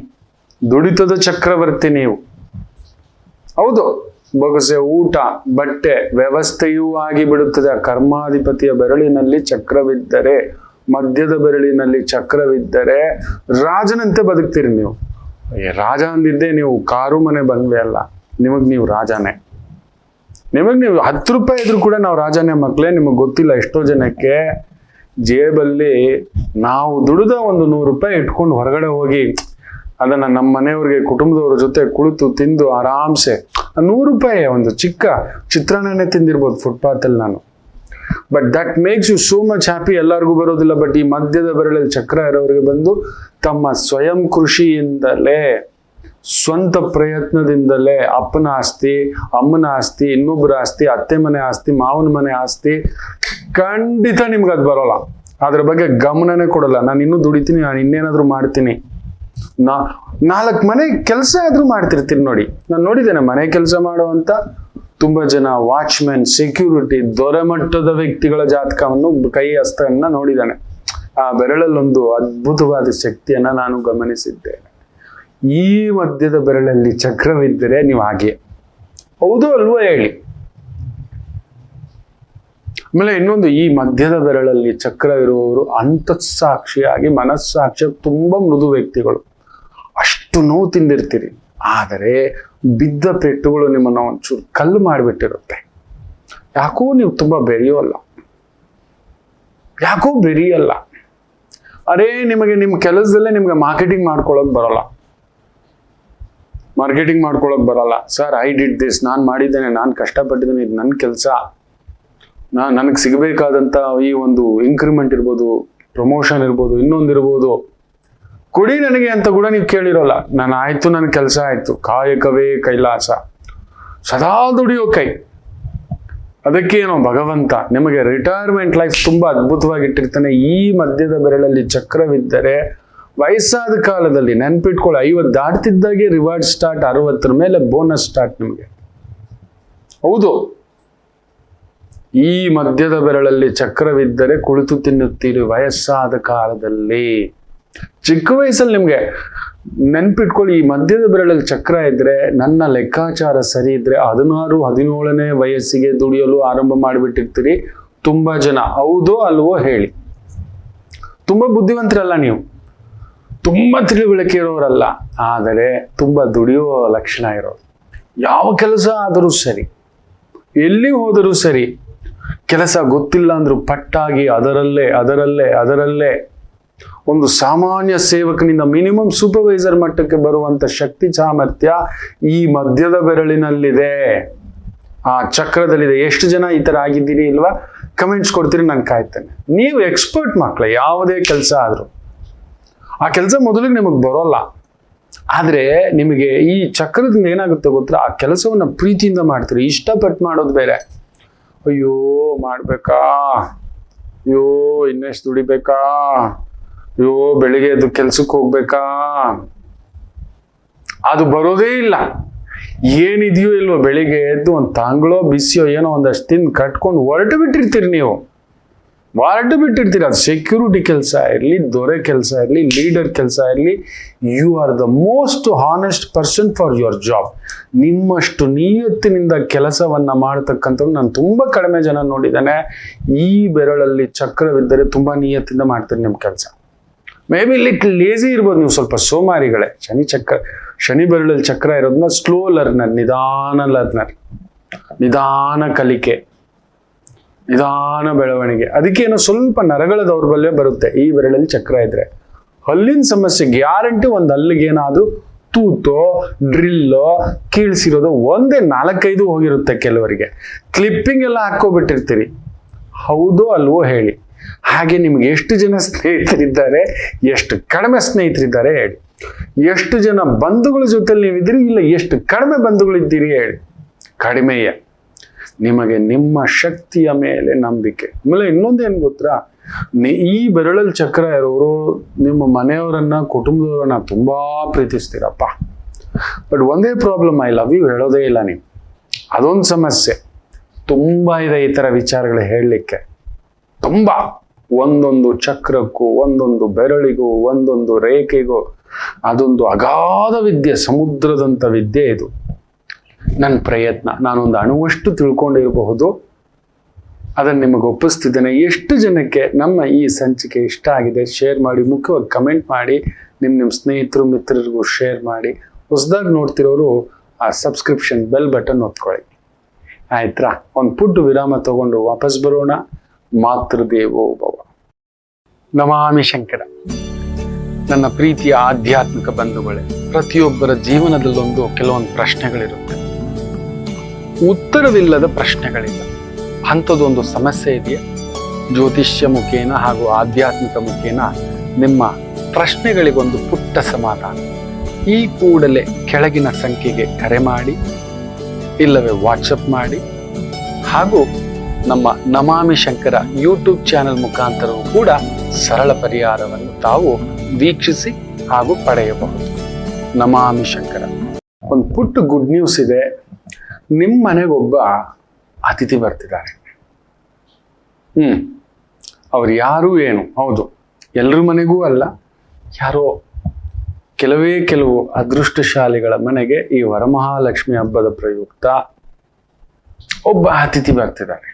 ದುಡಿತದ ಚಕ್ರವರ್ತಿ ನೀವು. ಹೌದು, ಬೊಗಸೆ, ಊಟ, ಬಟ್ಟೆ ವ್ಯವಸ್ಥೆಯೂ ಆಗಿ ಬಿಡುತ್ತದೆ. ಆ ಕರ್ಮಾಧಿಪತಿಯ ಬೆರಳಿನಲ್ಲಿ ಚಕ್ರವಿದ್ದರೆ, ಮಧ್ಯದ ಬೆರಳಿನಲ್ಲಿ ಚಕ್ರವಿದ್ದರೆ ರಾಜನಂತೆ ಬದುಕ್ತೀರಿ ನೀವು. ರಾಜ ಅಂದಿದ್ದೆ ನೀವು ಕಾರು ಮನೆ ಬಂದ್ವಿ ಅಲ್ಲ, ನಿಮಗ್ ನೀವು ರಾಜನೇ. ನಿಮಗ್ ನೀವು 10 ರೂಪಾಯಿ ಇದ್ರು ಕೂಡ ನಾವು ರಾಜನೇ ಮಕ್ಕಳೇ. ನಿಮಗ್ ಗೊತ್ತಿಲ್ಲ ಎಷ್ಟೋ ಜನಕ್ಕೆ ಜೇಬಲ್ಲಿ ನಾವು ದುಡಿದ ಒಂದು 100 ರೂಪಾಯಿ ಇಟ್ಕೊಂಡು ಹೊರಗಡೆ ಹೋಗಿ ಅದನ್ನ ನಮ್ಮ ಮನೆಯವ್ರಿಗೆ, ಕುಟುಂಬದವ್ರ ಜೊತೆ ಕುಳಿತು ತಿಂದು ಆರಾಮ್ಸೆ 100 ರೂಪಾಯಿ ಒಂದು ಚಿಕ್ಕ ಚಿತ್ರಾನ್ನನೇ ತಿಂದಿರ್ಬೋದು ಫುಟ್ಪಾತ್ ಅಲ್ಲಿ ನಾನು. But that makes you so much happy. ಎಲ್ಲರಿಗೂ ಬರೋದಿಲ್ಲ. ಬಟ್ ಈ ಮಧ್ಯದ ಬೆರಳಲ್ಲಿ ಚಕ್ರ ಇರೋರಿಗೆ ಬಂದು ತಮ್ಮ ಸ್ವಯಂ ಕೃಷಿಯಿಂದಲೇ, ಸ್ವಂತ ಪ್ರಯತ್ನದಿಂದಲೇ ಅಪ್ಪನ ಆಸ್ತಿ, ಅಮ್ಮನ ಆಸ್ತಿ, ಇನ್ನೊಬ್ಬರ ಆಸ್ತಿ, ಅತ್ತೆ ಮನೆ ಆಸ್ತಿ, ಮಾವನ ಮನೆ ಆಸ್ತಿ, ಖಂಡಿತ ನಿಮ್ಗೆ ಅದು ಬರೋಲ್ಲ. ಅದ್ರ ಬಗ್ಗೆ ಗಮನನೇ ಕೊಡಲ್ಲ. ನಾನು ಇನ್ನೂ ದುಡಿತೀನಿ, ನಾನು ಇನ್ನೇನಾದ್ರೂ ಮಾಡ್ತೀನಿ, 4 ಮನೆ ಕೆಲಸ ಆದ್ರೂ ಮಾಡ್ತಿರ್ತೀನಿ ನೋಡಿ. ನಾನು ನೋಡಿದ್ದೇನೆ ಮನೆ ಕೆಲಸ ಮಾಡುವಂತ ತುಂಬಾ ಜನ ವಾಚ್ಮೆನ್, ಸೆಕ್ಯೂರಿಟಿ, ದೊರೆಮಟ್ಟದ ವ್ಯಕ್ತಿಗಳ ಜಾತಕವನ್ನು, ಕೈ ಹಸ್ತವನ್ನ ನೋಡಿದ್ದಾನೆ. ಆ ಬೆರಳಲ್ಲೊಂದು ಅದ್ಭುತವಾದ ಶಕ್ತಿಯನ್ನ ನಾನು ಗಮನಿಸಿದ್ದೇನೆ. ಈ ಮಧ್ಯದ ಬೆರಳಲ್ಲಿ ಚಕ್ರವಿದ್ದರೆ ನೀವು ಹಾಗೆ. ಹೌದು ಅಲ್ವೋ ಹೇಳಿ. ಆಮೇಲೆ ಇನ್ನೊಂದು, ಈ ಮಧ್ಯದ ಬೆರಳಲ್ಲಿ ಚಕ್ರ ಇರುವವರು ಅಂತಸ್ಸಾಕ್ಷಿಯಾಗಿ, ಮನಸ್ಸಾಕ್ಷಿ ತುಂಬಾ ಮೃದು ವ್ಯಕ್ತಿಗಳು. ಅಷ್ಟು ನೋವು ತಿಂದಿರ್ತೀರಿ, ಆದರೆ ಬಿದ್ದ ಪೆಟ್ಟುಗಳು ನಿಮ್ಮನ್ನ ಒಂಚೂರು ಕಲ್ಲು ಮಾಡಿಬಿಟ್ಟಿರುತ್ತೆ. ಯಾಕೋ ನೀವು ತುಂಬಾ ಬೆರೆಯೋಲ್ಲ, ಯಾಕೋ ಬೆರೆಯಲ್ಲ. ಅರೇ ನಿಮಗೆ ನಿಮ್ಮ ಕೆಲಸದಲ್ಲೇ ನಿಮ್ಗೆ ಮಾರ್ಕೆಟಿಂಗ್ ಮಾಡ್ಕೊಳ್ಳೋಕೆ ಬರೋಲ್ಲ. ಸರ್, ಐ ಡಿಡ್ ದಿಸ್, ನಾನು ಮಾಡಿದ್ದೇನೆ, ನಾನು ಕಷ್ಟಪಟ್ಟಿದ್ದೇನೆ, ಇದು ನನ್ನ ಕೆಲಸ, ನನಗೆ ಸಿಗಬೇಕಾದಂತ ಈ ಒಂದು ಇನ್ಕ್ರಿಮೆಂಟ್ ಇರ್ಬೋದು, ಪ್ರಮೋಷನ್ ಇರ್ಬೋದು, ಇನ್ನೊಂದಿರ್ಬೋದು, ಕೊಡಿ ನನಗೆ ಅಂತ ಕೂಡ ನೀವು ಕೇಳಿರೋಲ್ಲ. ನನ್ನ ಕೆಲಸ ಆಯ್ತು. ಕಾಯಕವೇ ಕೈಲಾಸ, ಸದಾ ದುಡಿಯೋ ಕೈ. ಅದಕ್ಕೇನೋ ಭಗವಂತ ನಿಮಗೆ ರಿಟೈರ್ಮೆಂಟ್ ಲೈಫ್ ತುಂಬಾ ಅದ್ಭುತವಾಗಿ ಇಟ್ಟಿರ್ತಾನೆ. ಈ ಮಧ್ಯದ ಬೆರಳಲ್ಲಿ ಚಕ್ರವಿದ್ದರೆ ವಯಸ್ಸಾದ ಕಾಲದಲ್ಲಿ ನೆನ್ಪಿಟ್ಕೊಳ್ಳಿ, 50 ದಾಟ್ತಿದ್ದಾಗೆ ರಿವಾರ್ಡ್ ಸ್ಟಾರ್ಟ್, 60 ಮೇಲೆ ಬೋನಸ್ ಸ್ಟಾರ್ಟ್ ನಿಮಗೆ. ಹೌದು, ಈ ಮಧ್ಯದ ಬೆರಳಲ್ಲಿ ಚಕ್ರವಿದ್ದರೆ ಕುಳಿತು ತಿನ್ನುತ್ತೀರಿ ವಯಸ್ಸಾದ ಕಾಲದಲ್ಲಿ. ಚಿಕ್ಕ ವಯಸ್ಸಲ್ಲಿ ನಿಮ್ಗೆ ನೆನ್ಪಿಟ್ಕೊಳ್ಳಿ, ಈ ಮಧ್ಯದ ಬೆರಳಲ್ಲಿ ಚಕ್ರ ಇದ್ರೆ, ನನ್ನ ಲೆಕ್ಕಾಚಾರ ಸರಿ ಇದ್ರೆ 16-17ನೇ ವಯಸ್ಸಿಗೆ ದುಡಿಯಲು ಆರಂಭ ಮಾಡಿಬಿಟ್ಟಿರ್ತೀರಿ ತುಂಬಾ ಜನ. ಹೌದೋ ಅಲ್ವೋ ಹೇಳಿ. ತುಂಬಾ ಬುದ್ಧಿವಂತರಲ್ಲ ನೀವು, ತುಂಬಾ ತಿಳಿವಳಿಕೆ ಇರೋರಲ್ಲ, ಆದರೆ ತುಂಬಾ ದುಡಿಯುವ ಲಕ್ಷಣ ಇರೋರು. ಯಾವ ಕೆಲಸ ಆದರೂ ಸರಿ, ಎಲ್ಲಿ ಹೋದರೂ ಸರಿ, ಕೆಲಸ ಗೊತ್ತಿಲ್ಲ ಅಂದ್ರೂ ಪಟ್ಟಾಗಿ ಅದರಲ್ಲೇ ಒಂದು ಸಾಮಾನ್ಯ ಸೇವಕನಿಂದ ಮಿನಿಮಮ್ ಸೂಪರ್ವೈಸರ್ ಮಟ್ಟಕ್ಕೆ ಬರುವಂತ ಶಕ್ತಿ ಸಾಮರ್ಥ್ಯ ಈ ಮಧ್ಯದ ಬೆರಳಿನಲ್ಲಿದೆ, ಆ ಚಕ್ರದಲ್ಲಿದೆ. ಎಷ್ಟು ಜನ ಈ ತರ ಆಗಿದ್ದೀರಿ ಇಲ್ವಾ? ಕಮೆಂಟ್ಸ್ ಕೊಡ್ತೀರಿ, ನಾನು ಕಾಯ್ತೇನೆ. ನೀವು ಎಕ್ಸ್ಪರ್ಟ್ ಮಕ್ಕಳ, ಯಾವುದೇ ಕೆಲಸ ಆದ್ರೂ ಆ ಕೆಲಸ ಮೊದಲಿಗೆ ನಿಮಗೆ ಬರೋಲ್ಲ, ಆದ್ರೆ ನಿಮಗೆ ಈ ಚಕ್ರದಿಂದ ಏನಾಗುತ್ತೆ ಗೊತ್ತಾ, ಆ ಕೆಲಸವನ್ನ ಪ್ರೀತಿಯಿಂದ ಮಾಡ್ತೀರಿ, ಇಷ್ಟಪಟ್ಟು ಮಾಡೋದು ಬೇರೆ. ಅಯ್ಯೋ ಮಾಡ್ಬೇಕಾ, ಅಯ್ಯೋ ಇನ್ನೆಷ್ಟು ದುಡಿಬೇಕಾ, ಅಯ್ಯೋ ಬೆಳಿಗ್ಗೆ ಎದ್ದು ಕೆಲ್ಸಕ್ಕೆ ಹೋಗ್ಬೇಕಾ, ಅದು ಬರೋದೇ ಇಲ್ಲ. ಏನಿದೆಯೋ ಇಲ್ವೋ ಬೆಳಿಗ್ಗೆ ಎದ್ದು ಒಂದು ತಾಂಗಳೋ ಬಿಸಿಯೋ ಏನೋ ಒಂದಷ್ಟು ತಿಂದು ಕಟ್ಕೊಂಡು ಹೊರಟು ಬಿಟ್ಟಿರ್ತೀರಿ. ಅದು ಸೆಕ್ಯೂರಿಟಿ ಕೆಲಸ ಇರಲಿ, ದೊರೆ ಕೆಲಸ ಇರಲಿ, ಲೀಡರ್ ಕೆಲಸ ಇರಲಿ, you are the most honest person for your job. ನಿಮ್ಮಷ್ಟು ನಿಯತ್ತಿನಿಂದ ಕೆಲಸವನ್ನ ಮಾಡತಕ್ಕಂಥವ್ರು ನಾನು ತುಂಬಾ ಕಡಿಮೆ ಜನ ನೋಡಿದ್ದೇನೆ. ಈ ಬೆರಳಲ್ಲಿ ಚಕ್ರವಿದ್ದರೆ ತುಂಬಾ ನಿಯತ್ತಿಂದ ಮಾಡ್ತೀರಿ ನಿಮ್ಮ ಕೆಲಸ. ಮೇ ಬಿ ಲಿಟ್ಲ್ ಲೇಜಿ ಇರ್ಬೋದು, ನೀವು ಸ್ವಲ್ಪ ಸೋಮಾರಿಗಳೇ. ಶನಿ ಬೆರಳಲ್ಲಿ ಚಕ್ರ ಇರೋದನ್ನ ಸ್ಲೋ ಲರ್ನರ್, ನಿಧಾನ ಕಲಿಕೆ, ನಿಧಾನ ಬೆಳವಣಿಗೆ. ಅದಕ್ಕೇನೋ ಸ್ವಲ್ಪ ನರಗಳ ದೌರ್ಬಲ್ಯ ಬರುತ್ತೆ ಈ ಬೆರಳಲ್ಲಿ ಚಕ್ರ ಇದ್ರೆ. ಹಲ್ಲಿನ ಸಮಸ್ಯೆ ಗ್ಯಾರಂಟಿ. ಒಂದು ಹಲ್ಲಿಗೆ ಏನಾದ್ರೂ ತೂತೋ ಡ್ರಿಲ್ಲೋ ಕೀಳ್ಸಿರೋದು ಒಂದೇ 4-5 ಹೋಗಿರುತ್ತೆ ಕೆಲವರಿಗೆ. ಕ್ಲಿಪ್ಪಿಂಗ್ ಎಲ್ಲ ಹಾಕೋಬಿಟ್ಟಿರ್ತೀರಿ, ಹೌದೋ ಅಲ್ವೋ ಹೇಳಿ. ಹಾಗೆ ನಿಮ್ಗೆ ಎಷ್ಟು ಜನ ಸ್ನೇಹಿತರಿದ್ದಾರೆ, ಎಷ್ಟು ಕಡಿಮೆ ಸ್ನೇಹಿತರಿದ್ದಾರೆ ಹೇಳಿ. ಎಷ್ಟು ಜನ ಬಂಧುಗಳ ಜೊತೆಲಿ ನೀವಿದ್ದೀರಿ, ಇಲ್ಲ ಎಷ್ಟು ಕಡಿಮೆ ಬಂಧುಗಳಿದ್ದೀರಿ ಹೇಳಿ. ಕಡಿಮೆಯೇ. ನಿಮಗೆ ನಿಮ್ಮ ಶಕ್ತಿಯ ಮೇಲೆ ನಂಬಿಕೆ. ಆಮೇಲೆ ಇನ್ನೊಂದೇನು ಗೊತ್ತಾ, ಈ ಬೆರಳಲ್ಲಿ ಚಕ್ರ ಇರೋರು ನಿಮ್ಮ ಮನೆಯವರನ್ನ, ಕುಟುಂಬದವರನ್ನ ತುಂಬಾ ಪ್ರೀತಿಸ್ತೀರಪ್ಪ. ಬಟ್ ಒಂದೇ ಪ್ರಾಬ್ಲಮ್, ಐ ಲವ್ ಯು ಹೇಳೋದೇ ಇಲ್ಲ ನೀವು. ಅದೊಂದು ಸಮಸ್ಯೆ ತುಂಬಾ ಇದೆ ಈ ತರ ವಿಚಾರಗಳು ಹೇಳಲಿಕ್ಕೆ. ತುಂಬಾ ಒಂದೊಂದು ಚಕ್ರಕ್ಕೂ, ಒಂದೊಂದು ಬೆರಳಿಗೂ, ಒಂದೊಂದು ರೇಖೆಗೂ ಅದೊಂದು ಅಗಾಧ ವಿದ್ಯೆ, ಸಮುದ್ರದಂತ ವಿದ್ಯೆ ಇದು. ನನ್ನ ಪ್ರಯತ್ನ, ನಾನೊಂದು ಅಣುವಷ್ಟು ತಿಳ್ಕೊಂಡಿರಬಹುದು, ಅದನ್ನು ನಿಮಗೆ ಒಪ್ಪಿಸ್ತಿದ್ದೇನೆ. ಎಷ್ಟು ಜನಕ್ಕೆ ನಮ್ಮ ಈ ಸಂಚಿಕೆ ಇಷ್ಟ ಆಗಿದೆ ಶೇರ್ ಮಾಡಿ, ಮುಖ್ಯವಾಗಿ ಕಮೆಂಟ್ ಮಾಡಿ, ನಿಮ್ಮ ಸ್ನೇಹಿತರು ಮಿತ್ರರಿಗೂ ಶೇರ್ ಮಾಡಿ. ಹೊಸದಾಗಿ ನೋಡ್ತಿರೋರು ಆ ಸಬ್ಸ್ಕ್ರಿಪ್ಷನ್ ಬೆಲ್ ಬಟನ್ ಒತ್ಕೊಳ್ಳಿ. ಆಯ್ತಾ? ಒಂದು ಪುಟ್ಟ ವಿರಾಮ ತಗೊಂಡು ವಾಪಸ್ ಬರೋಣ. ಮಾತೃದೇವೋ ಭವ. ನಮಾಮಿ ಶಂಕರ. ನನ್ನ ಪ್ರೀತಿಯ ಆಧ್ಯಾತ್ಮಿಕ ಬಂಧುಗಳೇ, ಪ್ರತಿಯೊಬ್ಬರ ಜೀವನದಲ್ಲೊಂದು ಕೆಲವೊಂದು ಪ್ರಶ್ನೆಗಳಿರುತ್ತೆ, ಉತ್ತರವಿಲ್ಲದ ಪ್ರಶ್ನೆಗಳಿಲ್ಲ. ಅಂಥದ್ದೊಂದು ಸಮಸ್ಯೆ ಇದೆಯಾ? ಜ್ಯೋತಿಷ್ಯ ಮುಖೇನ ಹಾಗೂ ಆಧ್ಯಾತ್ಮಿಕ ಮುಖೇನ ನಿಮ್ಮ ಪ್ರಶ್ನೆಗಳಿಗೊಂದು ಪುಟ್ಟ ಸಮಾಧಾನ. ಈ ಕೂಡಲೇ ಕೆಳಗಿನ ಸಂಖ್ಯೆಗೆ ಕರೆ ಮಾಡಿ, ಇಲ್ಲವೇ ವಾಟ್ಸಪ್ ಮಾಡಿ, ಹಾಗೂ ನಮ್ಮ ನಮಾಮಿ ಶಂಕರ ಯೂಟ್ಯೂಬ್ ಚಾನೆಲ್ ಮುಖಾಂತರವೂ ಕೂಡ ಸರಳ ಪರಿಹಾರವನ್ನು ತಾವು ವೀಕ್ಷಿಸಿ ಹಾಗೂ ಪಡೆಯಬಹುದು. ನಮಾಮಿ ಶಂಕರ. ಒಂದು ಪುಟ್ಟ ಗುಡ್ ನ್ಯೂಸ್ ಇದೆ. ನಿಮ್ಮ ಮನೆಗೊಬ್ಬ ಅತಿಥಿ ಬರ್ತಿದ್ದಾರೆ. ಅವ್ರು ಯಾರು ಏನು, ಹೌದು, ಎಲ್ಲರ ಮನೆಗೂ ಅಲ್ಲ, ಯಾರೋ ಕೆಲವು ಅದೃಷ್ಟಶಾಲಿಗಳ ಮನೆಗೆ ಈ ವರಮಹಾಲಕ್ಷ್ಮಿ ಹಬ್ಬದ ಪ್ರಯುಕ್ತ ಒಬ್ಬ ಅತಿಥಿ ಬರ್ತಿದ್ದಾರೆ.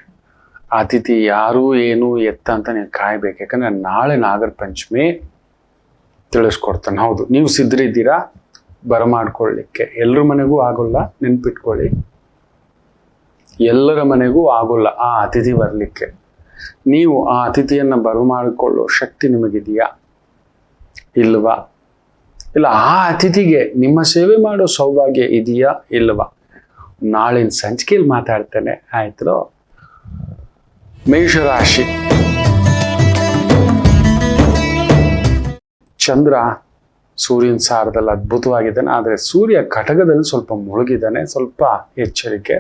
ಅತಿಥಿ ಯಾರು ಏನು ಎತ್ತ ಅಂತ ನೀವು ಕಾಯ್ಬೇಕು. ಯಾಕಂದ್ರೆ ನಾಳೆ ನಾಗರ ಪಂಚಮಿ, ತಿಳಿಸ್ಕೊಡ್ತಾನೆ. ಹೌದು, ನೀವು ಸಿದ್ಧರಿದ್ದೀರಾ ಬರಮಾಡ್ಕೊಳ್ಳಿಕ್ಕೆ. ಎಲ್ಲರ ಮನೆಗೂ ಆಗೋಲ್ಲ, ನೆನ್ಪಿಟ್ಕೊಳ್ಳಿ. ಎಲ್ಲರ ಮನೆಗೂ ಆಗೋಲ್ಲ ಆ ಅತಿಥಿ ಬರಲಿಕ್ಕೆ. ನೀವು ಆ ಅತಿಥಿಯನ್ನ ಬರಮಾಡಿಕೊಳ್ಳೋ ಶಕ್ತಿ ನಿಮಗಿದೆಯಾ ಇಲ್ವಾ? ಇಲ್ಲ ಆ ಅತಿಥಿಗೆ ನಿಮ್ಮ ಸೇವೆ ಮಾಡೋ ಸೌಭಾಗ್ಯ ಇದೆಯಾ ಇಲ್ವಾ? ನಾಳಿನ ಸಂಚಿಕೆಯಲ್ಲಿ ಮಾತಾಡ್ತೇನೆ. ಆಯ್ತು? ಮೇಷರಾಶಿ. ಚಂದ್ರ ಸೂರ್ಯನ ಸಾರದಲ್ಲಿ ಅದ್ಭುತವಾಗಿದ್ದಾನೆ, ಆದರೆ ಸೂರ್ಯ ಕಟಕದಲ್ಲಿ ಸ್ವಲ್ಪ ಮುಳುಗಿದ್ದಾನೆ. ಸ್ವಲ್ಪ ಎಚ್ಚರಿಕೆ.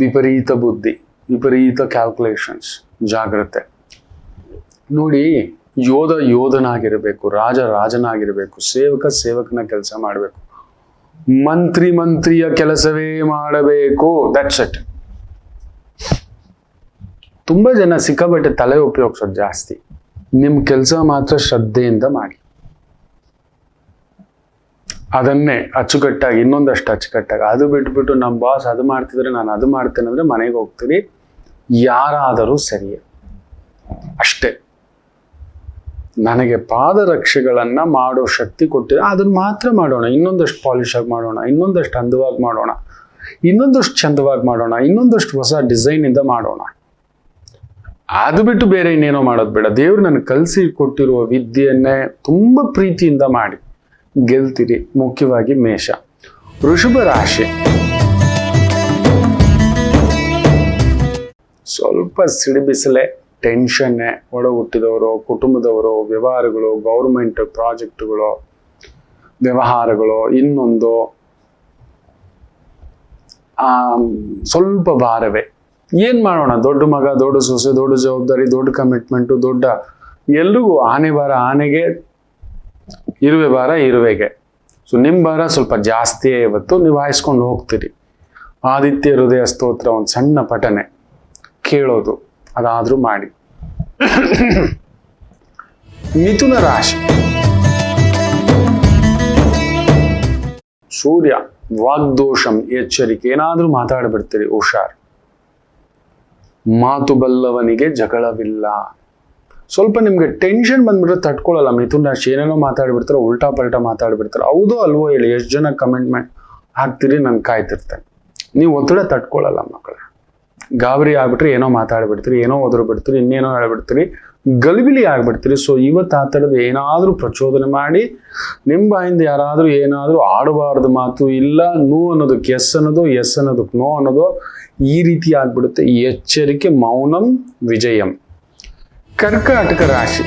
ವಿಪರೀತ ಬುದ್ಧಿ, ವಿಪರೀತ ಕ್ಯಾಲ್ಕುಲೇಷನ್ಸ್, ಜಾಗ್ರತೆ. ನೋಡಿ, ಯೋಧನಾಗಿರಬೇಕು, ರಾಜನಾಗಿರಬೇಕು, ಸೇವಕನ ಕೆಲಸ ಮಾಡಬೇಕು, ಮಂತ್ರಿಯ ಕೆಲಸವೇ ಮಾಡಬೇಕು. That's it. ತುಂಬಾ ಜನ ಸಿಕ್ಕಾಪಟ್ಟೆ ತಲೆ ಉಪಯೋಗಿಸೋದು ಜಾಸ್ತಿ. ನಿಮ್ ಕೆಲಸ ಮಾತ್ರ ಶ್ರದ್ಧೆಯಿಂದ ಮಾಡಿ, ಅದನ್ನೇ ಅಚ್ಚುಕಟ್ಟಾಗಿ, ಇನ್ನೊಂದಷ್ಟು ಅಚ್ಚುಕಟ್ಟಾಗಿ. ಅದು ಬಿಟ್ಬಿಟ್ಟು ನಮ್ಮ ಬಾಸ್ ಅದು ಮಾಡ್ತಿದ್ರೆ ನಾನು ಅದು ಮಾಡ್ತೇನೆ ಅಂದ್ರೆ ಮನೆಗೆ ಹೋಗ್ತೀರಿ. ಯಾರಾದರೂ ಸರಿಯೇ, ಅಷ್ಟೇ. ನನಗೆ ಪಾದರಕ್ಷೆಗಳನ್ನ ಮಾಡೋ ಶಕ್ತಿ ಕೊಟ್ಟಿದೆ, ಅದನ್ನ ಮಾತ್ರ ಮಾಡೋಣ. ಇನ್ನೊಂದಷ್ಟು ಪಾಲಿಶ್ ಆಗಿ ಮಾಡೋಣ, ಇನ್ನೊಂದಷ್ಟು ಅಂದವಾಗಿ ಮಾಡೋಣ, ಇನ್ನೊಂದಷ್ಟು ಚಂದವಾಗಿ ಮಾಡೋಣ, ಇನ್ನೊಂದಷ್ಟು ಹೊಸ ಡಿಸೈನ್ ಇಂದ ಮಾಡೋಣ. ಅದು ಬಿಟ್ಟು ಬೇರೆ ಇನ್ನೇನೋ ಮಾಡೋದು ಬೇಡ. ದೇವ್ರು ನನಗೆ ಕಲಿಸಿ ಕೊಟ್ಟಿರುವ ವಿದ್ಯೆಯನ್ನೇ ತುಂಬಾ ಪ್ರೀತಿಯಿಂದ ಮಾಡಿ ಗೆಲ್ತೀರಿ. ಮುಖ್ಯವಾಗಿ ಮೇಷ. ವೃಷಭ ರಾಶಿ. ಸ್ವಲ್ಪ ಸಿಡಿಬಿಸಲೆ, ಟೆನ್ಷನ್ನೇ. ಒಡ ಹುಟ್ಟಿದವರು, ಕುಟುಂಬದವರು, ವ್ಯವಹಾರಗಳು, ಗೌರ್ಮೆಂಟ್ ಪ್ರಾಜೆಕ್ಟ್ಗಳು, ವ್ಯವಹಾರಗಳು, ಇನ್ನೊಂದು ಸ್ವಲ್ಪ ಭಾರವೇ. ಏನ್ ಮಾಡೋಣ? ದೊಡ್ಡ ಮಗ, ದೊಡ್ಡ ಸೊಸೆ, ದೊಡ್ಡ ಜವಾಬ್ದಾರಿ, ದೊಡ್ಡ ಕಮಿಟ್ಮೆಂಟು, ದೊಡ್ಡ ಎಲ್ರಿಗೂ ಆನೆ ಭಾರ ಆನೆಗೆ, ಇರುವೆ ಭಾರ ಇರುವೆಗೆ. ಸೊ ನಿಮ್ಮ ಭಾರ ಸ್ವಲ್ಪ ಜಾಸ್ತಿಯೇ ಇವತ್ತು, ನಿಭಾಯಿಸ್ಕೊಂಡು ಹೋಗ್ತೀರಿ. ಆದಿತ್ಯ ಹೃದಯ ಸ್ತೋತ್ರ ಒಂದು ಸಣ್ಣ ಪಠನೆ ಕೇಳೋದು, ಅದಾದ್ರೂ ಮಾಡಿ. ಮಿಥುನ ರಾಶಿ. ಸೂರ್ಯ ವಾಗ್ದೋಷಂ, ಎಚ್ಚರಿಕೆ. ಏನಾದ್ರೂ ಮಾತಾಡ್ಬಿಡ್ತೀರಿ, ಹುಷಾರ್. ಮಾತು ಬಲ್ಲವನಿಗೆ ಜಗಳವಿಲ್ಲ. ಸ್ವಲ್ಪ ನಿಮ್ಗೆ ಟೆನ್ಷನ್ ಬಂದ್ಬಿಟ್ರೆ ತಡ್ಕೊಳ್ಳಲ್ಲ. ಮಿಥುನ ರಾಶಿ ಏನೇನೋ ಮಾತಾಡ್ಬಿಡ್ತಾರೆ, ಉಲ್ಟಾ ಪಲ್ಟಾ ಮಾತಾಡ್ಬಿಡ್ತಾರೆ. ಹೌದೋ ಅಲ್ವೋ ಹೇಳಿ. ಎಷ್ಟು ಜನ ಕಮೆಂಟ್ ಹಾಕ್ತೀರಿ, ನಾನು ಕಾಯ್ತಿರ್ತೇನೆ. ನೀವು ಒತ್ತಡ ತಡ್ಕೊಳ್ಳಲ್ಲ ಮಕ್ಕಳ. ಗಾಬರಿ ಆಗ್ಬಿಟ್ರೆ ಏನೋ ಮಾತಾಡ್ಬಿಡ್ತೀರಿ, ಏನೋ ಒದ್ರು ಬಿಡ್ತೀರಿ, ಇನ್ನೇನೋ ಹೇಳ್ಬಿಡ್ತೀರಿ, ಗಲಿಬಿಲಿ ಆಗ್ಬಿಡ್ತೀರಿ. ಸೊ ಇವತ್ತು ಆ ಥರದ್ದು ಏನಾದ್ರೂ ಪ್ರಚೋದನೆ ಮಾಡಿ ನಿಮ್ಮ ಬಾಯಿಂದ ಯಾರಾದ್ರೂ ಏನಾದ್ರೂ ಆಡಬಾರ್ದು ಮಾತು ಇಲ್ಲ, ನೋ ಅನ್ನೋದಕ್ಕೆ ಎಸ್ ಅನ್ನೋದು, ಎಸ್ ಅನ್ನೋದಕ್ಕೆ ನೋ ಅನ್ನೋದು, ಈ ರೀತಿ ಆಗ್ಬಿಡುತ್ತೆ. ಎಚ್ಚರಿಕೆ, ಮೌನಂ ವಿಜಯಂ. ಕರ್ಕಾಟಕ ರಾಶಿ,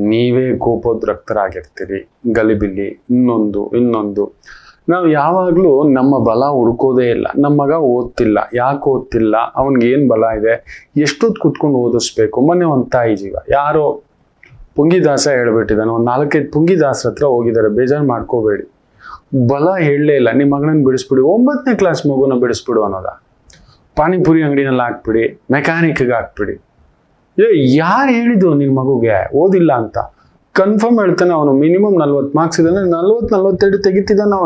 ನೀವೇ ಕೋಪೋದ್ರಕ್ತರಾಗಿರ್ತೀರಿ, ಗಲಿಬಿಲಿ, ಇನ್ನೊಂದು. ನಾವು ಯಾವಾಗಲೂ ನಮ್ಮ ಬಲ ಹುಡ್ಕೋದೇ ಇಲ್ಲ. ನಮ್ಮ ಮಗ ಓದ್ತಿಲ್ಲ, ಯಾಕೆ ಓದ್ತಿಲ್ಲ, ಅವನಿಗೇನು ಬಲ ಇದೆ, ಎಷ್ಟೊತ್ತು ಕುತ್ಕೊಂಡು ಓದಿಸ್ಬೇಕು. ಮೊನ್ನೆ ಒಂದು ತಾಯಿ ಜೀವ ಯಾರೋ ಪುಂಗಿದಾಸ ಹೇಳ್ಬಿಟ್ಟಿದ್ದಾನೆ, ಒಂದು 4-5 ಪುಂಗಿದಾಸರ ಹತ್ರ ಹೋಗಿದ್ದಾರೆ, ಬೇಜಾರು ಮಾಡ್ಕೋಬೇಡಿ, ಬಲ ಹೇಳಲೇ ಇಲ್ಲ, ನಿಮ್ಮ ಮಗನನ್ನು ಬಿಡಿಸ್ಬಿಡಿ, 9ನೇ ಕ್ಲಾಸ್ ಮಗುನ ಬಿಡಿಸ್ಬಿಡು ಅನ್ನೋದ, ಪಾನಿಪುರಿ ಅಂಗಡಿನಲ್ಲಿ ಹಾಕ್ಬಿಡಿ, ಮೆಕ್ಯಾನಿಕ್ಗೆ ಹಾಕ್ಬಿಡಿ. ಯಾರು ಹೇಳಿದ್ದು ನಿನ್ನ ಮಗುಗೆ ಓದಿಲ್ಲ ಅಂತ? ಕನ್ಫರ್ಮ್ ಹೇಳ್ತಾನೆ ಅವನು. ಮಿನಿಮಮ್ 40 ಮಾರ್ಕ್ಸ್ ಇದ್ದಾನೆ, 40-42 ತೆಗಿತಿದ್ದಾನೆ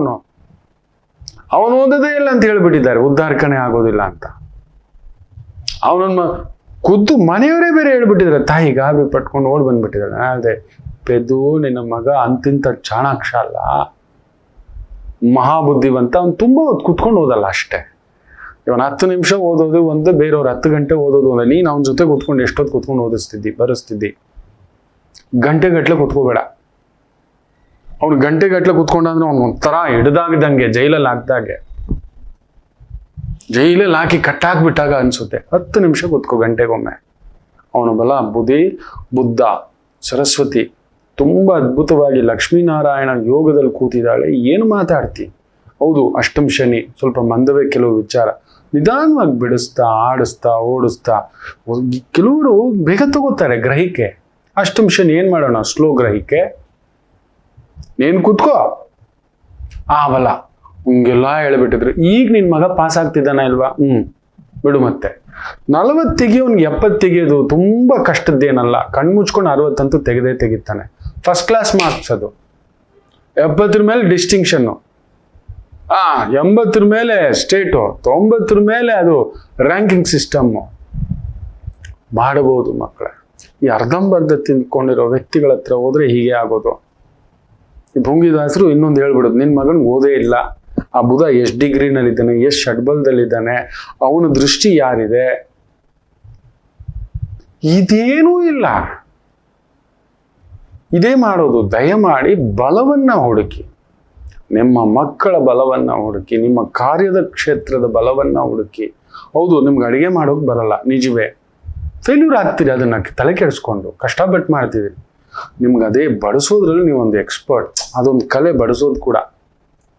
ಅವನು ಓದೋದೇ ಇಲ್ಲ ಅಂತ ಹೇಳ್ಬಿಟ್ಟಿದ್ದಾರೆ, ಉದ್ಧಾರಕಣೆ ಆಗೋದಿಲ್ಲ ಅಂತ. ಅವನನ್ನ ಖುದ್ದು ಮನೆಯವರೇ ಬೇರೆ ಹೇಳ್ಬಿಟ್ಟಿದ್ದಾರೆ. ತಾಯಿ ಗಾಬರಿ ಪಟ್ಕೊಂಡು ಓಡ್ ಬಂದ್ಬಿಟ್ಟಿದ್ದಾರೆ. ಅದೇ ಪೆದ್ದು, ನಿನ್ನ ಮಗ ಅಂತಿಂತ ಚಾಣಾಕ್ಷ ಅಲ್ಲ, ಮಹಾಬುದ್ಧಿವಂತ. ಅವ್ನು ತುಂಬಾ ಹೊತ್ತು ಕುತ್ಕೊಂಡು ಓದಲ್ಲ ಅಷ್ಟೇ. ಇವನ್ 10 ನಿಮಿಷ ಓದೋದು ಒಂದು, ಬೇರೆಯವ್ರು 10 ಗಂಟೆ ಓದೋದು ಒಂದು. ನೀನು ಅವನ ಜೊತೆ ಕುತ್ಕೊಂಡು ಎಷ್ಟೊತ್ತು ಕುತ್ಕೊಂಡು ಓದಿಸ್ತಿದ್ದಿ, ಬರೆಸ್ತಿದ್ದಿ. ಗಂಟೆಗಟ್ಲೆ ಕುತ್ಕೋಬೇಡ. ಅವ್ನು ಗಂಟೆಗಟ್ಲೆ ಕುತ್ಕೊಂಡಂದ್ರೆ ಅವ್ನು ಒಂಥರ ಹಿಡ್ದಾಗ್ದಂಗೆ, ಜೈಲಲ್ಲಿ ಹಾಕ್ದಾಗೆ, ಜೈಲಲ್ಲಿ ಹಾಕಿ ಕಟ್ಟಾಕ್ಬಿಟ್ಟಾಗ ಅನ್ಸುತ್ತೆ. 10 ನಿಮಿಷ ಕುತ್ಕೋ ಗಂಟೆಗೊಮ್ಮೆ. ಅವನ ಬಲ ಬುದ್ಧಿ, ಬುದ್ಧ, ಸರಸ್ವತಿ ತುಂಬಾ ಅದ್ಭುತವಾಗಿ ಲಕ್ಷ್ಮೀನಾರಾಯಣ ಯೋಗದಲ್ಲಿ ಕೂತಿದ್ದಾಳೆ. ಏನು ಮಾತಾಡ್ತಿ? ಹೌದು, ಅಷ್ಟಮ ಶನಿ, ಸ್ವಲ್ಪ ಮಂದವೇ ಕೆಲವು ವಿಚಾರ. ನಿಧಾನವಾಗಿ ಬಿಡಿಸ್ತಾ, ಆಡಿಸ್ತಾ, ಓಡಿಸ್ತಾ. ಕೆಲವರು ಬೇಗ ತಗೋತಾರೆ ಗ್ರಹಿಕೆ. ಅಷ್ಟಮ ಶನಿ ಏನ್ ಮಾಡೋಣ, ಸ್ಲೋ ಗ್ರಹಿಕೆ. ನೀನ್ ಕುತ್ಕೋ, ಬಲ ಹಿಂಗೆಲ್ಲ ಹೇಳ್ಬಿಟ್ಟಿದ್ರು. ಈಗ ನಿನ್ ಮಗ ಪಾಸ್ ಆಗ್ತಿದ್ದಾನ ಇಲ್ವಾ? ಬಿಡು. ಮತ್ತೆ 40 ತೆಗಿಯೋನ್ಗೆ 70 ತೆಗಿಯೋದು ತುಂಬಾ ಕಷ್ಟದ್ದೇನಲ್ಲ. ಕಣ್ಮುಚ್ಕೊಂಡು 60 ಅಂತೂ ತೆಗಿತಾನೆ. ಫಸ್ಟ್ ಕ್ಲಾಸ್ ಮಾರ್ಕ್ಸ್ ಅದು. 70 ಮೇಲೆ ಡಿಸ್ಟಿಂಕ್ಷನ್ನು, 80 ಮೇಲೆ ಸ್ಟೇಟು, 90 ಮೇಲೆ ಅದು ರ್ಯಾಂಕಿಂಗ್ ಸಿಸ್ಟಮ್ಮು. ಮಾಡಬಹುದು ಮಕ್ಕಳೇ. ಈ ಅರ್ಧಂಬರ್ಧ ತಿಂದ್ಕೊಂಡಿರೋ ವ್ಯಕ್ತಿಗಳ ಹತ್ರ ಹೋದ್ರೆ ಹೀಗೆ ಆಗೋದು. ಈ ಭುಂಗಿದಾಸರು ಇನ್ನೊಂದು ಹೇಳ್ಬಿಡೋದು, ನಿನ್ ಮಗನಿಗೆ ಓದೇ ಇಲ್ಲ, ಆ ಬುಧ ಎಷ್ಟು ಡಿಗ್ರಿನಲ್ಲಿದ್ದಾನೆ, ಎಷ್ಟು ಷಡ್ಬಲದಲ್ಲಿದ್ದಾನೆ, ಅವನ ದೃಷ್ಟಿ ಯಾರಿದೆ, ಇದೇನೂ ಇಲ್ಲ. ಇದೇ ಮಾಡೋದು. ದಯಮಾಡಿ ಬಲವನ್ನ ಹುಡುಕಿ, ನಿಮ್ಮ ಮಕ್ಕಳ ಬಲವನ್ನ ಹುಡುಕಿ, ನಿಮ್ಮ ಕಾರ್ಯದ ಕ್ಷೇತ್ರದ ಬಲವನ್ನ ಹುಡುಕಿ. ಹೌದು, ನಿಮ್ಗೆ ಅಡಿಗೆ ಮಾಡೋಕೆ ಬರಲ್ಲ, ನಿಜವೇ, ಫೇಲ್ಯೂರ್ ಆಗ್ತೀರಿ. ಅದನ್ನ ತಲೆ ಕೆಡಿಸ್ಕೊಂಡು ಕಷ್ಟಪಟ್ಟು ಮಾಡ್ತಿದ್ದೀರಿ. ನಿಮ್ಗೆ ಅದೇ ಬಡಿಸೋದ್ರಲ್ಲಿ ನೀವೊಂದು ಎಕ್ಸ್ಪರ್ಟ್. ಅದೊಂದು ಕಲೆ, ಬಡಿಸೋದು ಕೂಡ.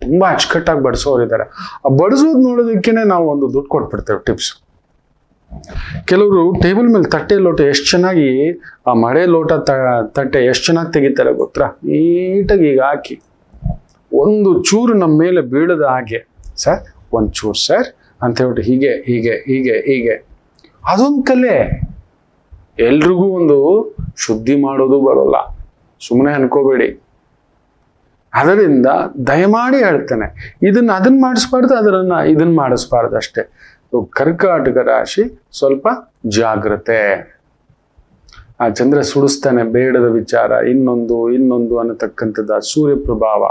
ತುಂಬಾ ಅಚ್ಚುಕಟ್ಟಾಗಿ ಬಡಿಸೋರಿದ್ದಾರೆ. ಆ ಬಡಿಸೋದು ನೋಡೋದಕ್ಕೇನೆ ನಾವು ಒಂದು ದುಡ್ಡು ಕೊಟ್ಬಿಡ್ತೇವೆ ಟಿಪ್ಸ್. ಕೆಲವರು ಟೇಬಲ್ ಮೇಲೆ ತಟ್ಟೆ ಲೋಟ ಎಷ್ಟು ಚೆನ್ನಾಗಿ, ಆ ಮಳೆ ಲೋಟ ತಟ್ಟೆ ಎಷ್ಟು ಚೆನ್ನಾಗಿ ತೆಗಿತಾರೆ ಗೊತ್ತಾ? ನೀಟಾಗಿ ಈಗ ಹಾಕಿ ಒಂದು ಚೂರು ನಮ್ಮ ಮೇಲೆ ಬೀಳದ ಹಾಗೆ, ಸರ್ ಒಂದು ಚೂರು ಸರ್ ಅಂತ ಹೇಳ್ಬಿಟ್ಟು ಹೀಗೆ ಹೀಗೆ ಹೀಗೆ ಹೀಗೆ. ಅದೊಂದು ಕಲೆ. ಎಲ್ರಿಗೂ ಒಂದು ಶುದ್ಧಿ ಮಾಡೋದು ಬರೋಲ್ಲ, ಸುಮ್ಮನೆ ಅನ್ಕೋಬೇಡಿ. ಅದರಿಂದ ದಯಮಾಡಿ ಹೇಳ್ತೇನೆ, ಅದನ್ನ ಮಾಡಿಸ್ಬಾರ್ದು, ಇದನ್ನ ಮಾಡಿಸ್ಬಾರ್ದು ಅಷ್ಟೇ. ಕರ್ಕಾಟಕ ರಾಶಿ ಸ್ವಲ್ಪ ಜಾಗ್ರತೆ. ಆ ಚಂದ್ರ ಸುಡಿಸ್ತಾನೆ, ಬೇಡದ ವಿಚಾರ, ಇನ್ನೊಂದು ಅನ್ನತಕ್ಕಂಥದ್ದು. ಸೂರ್ಯ ಪ್ರಭಾವ,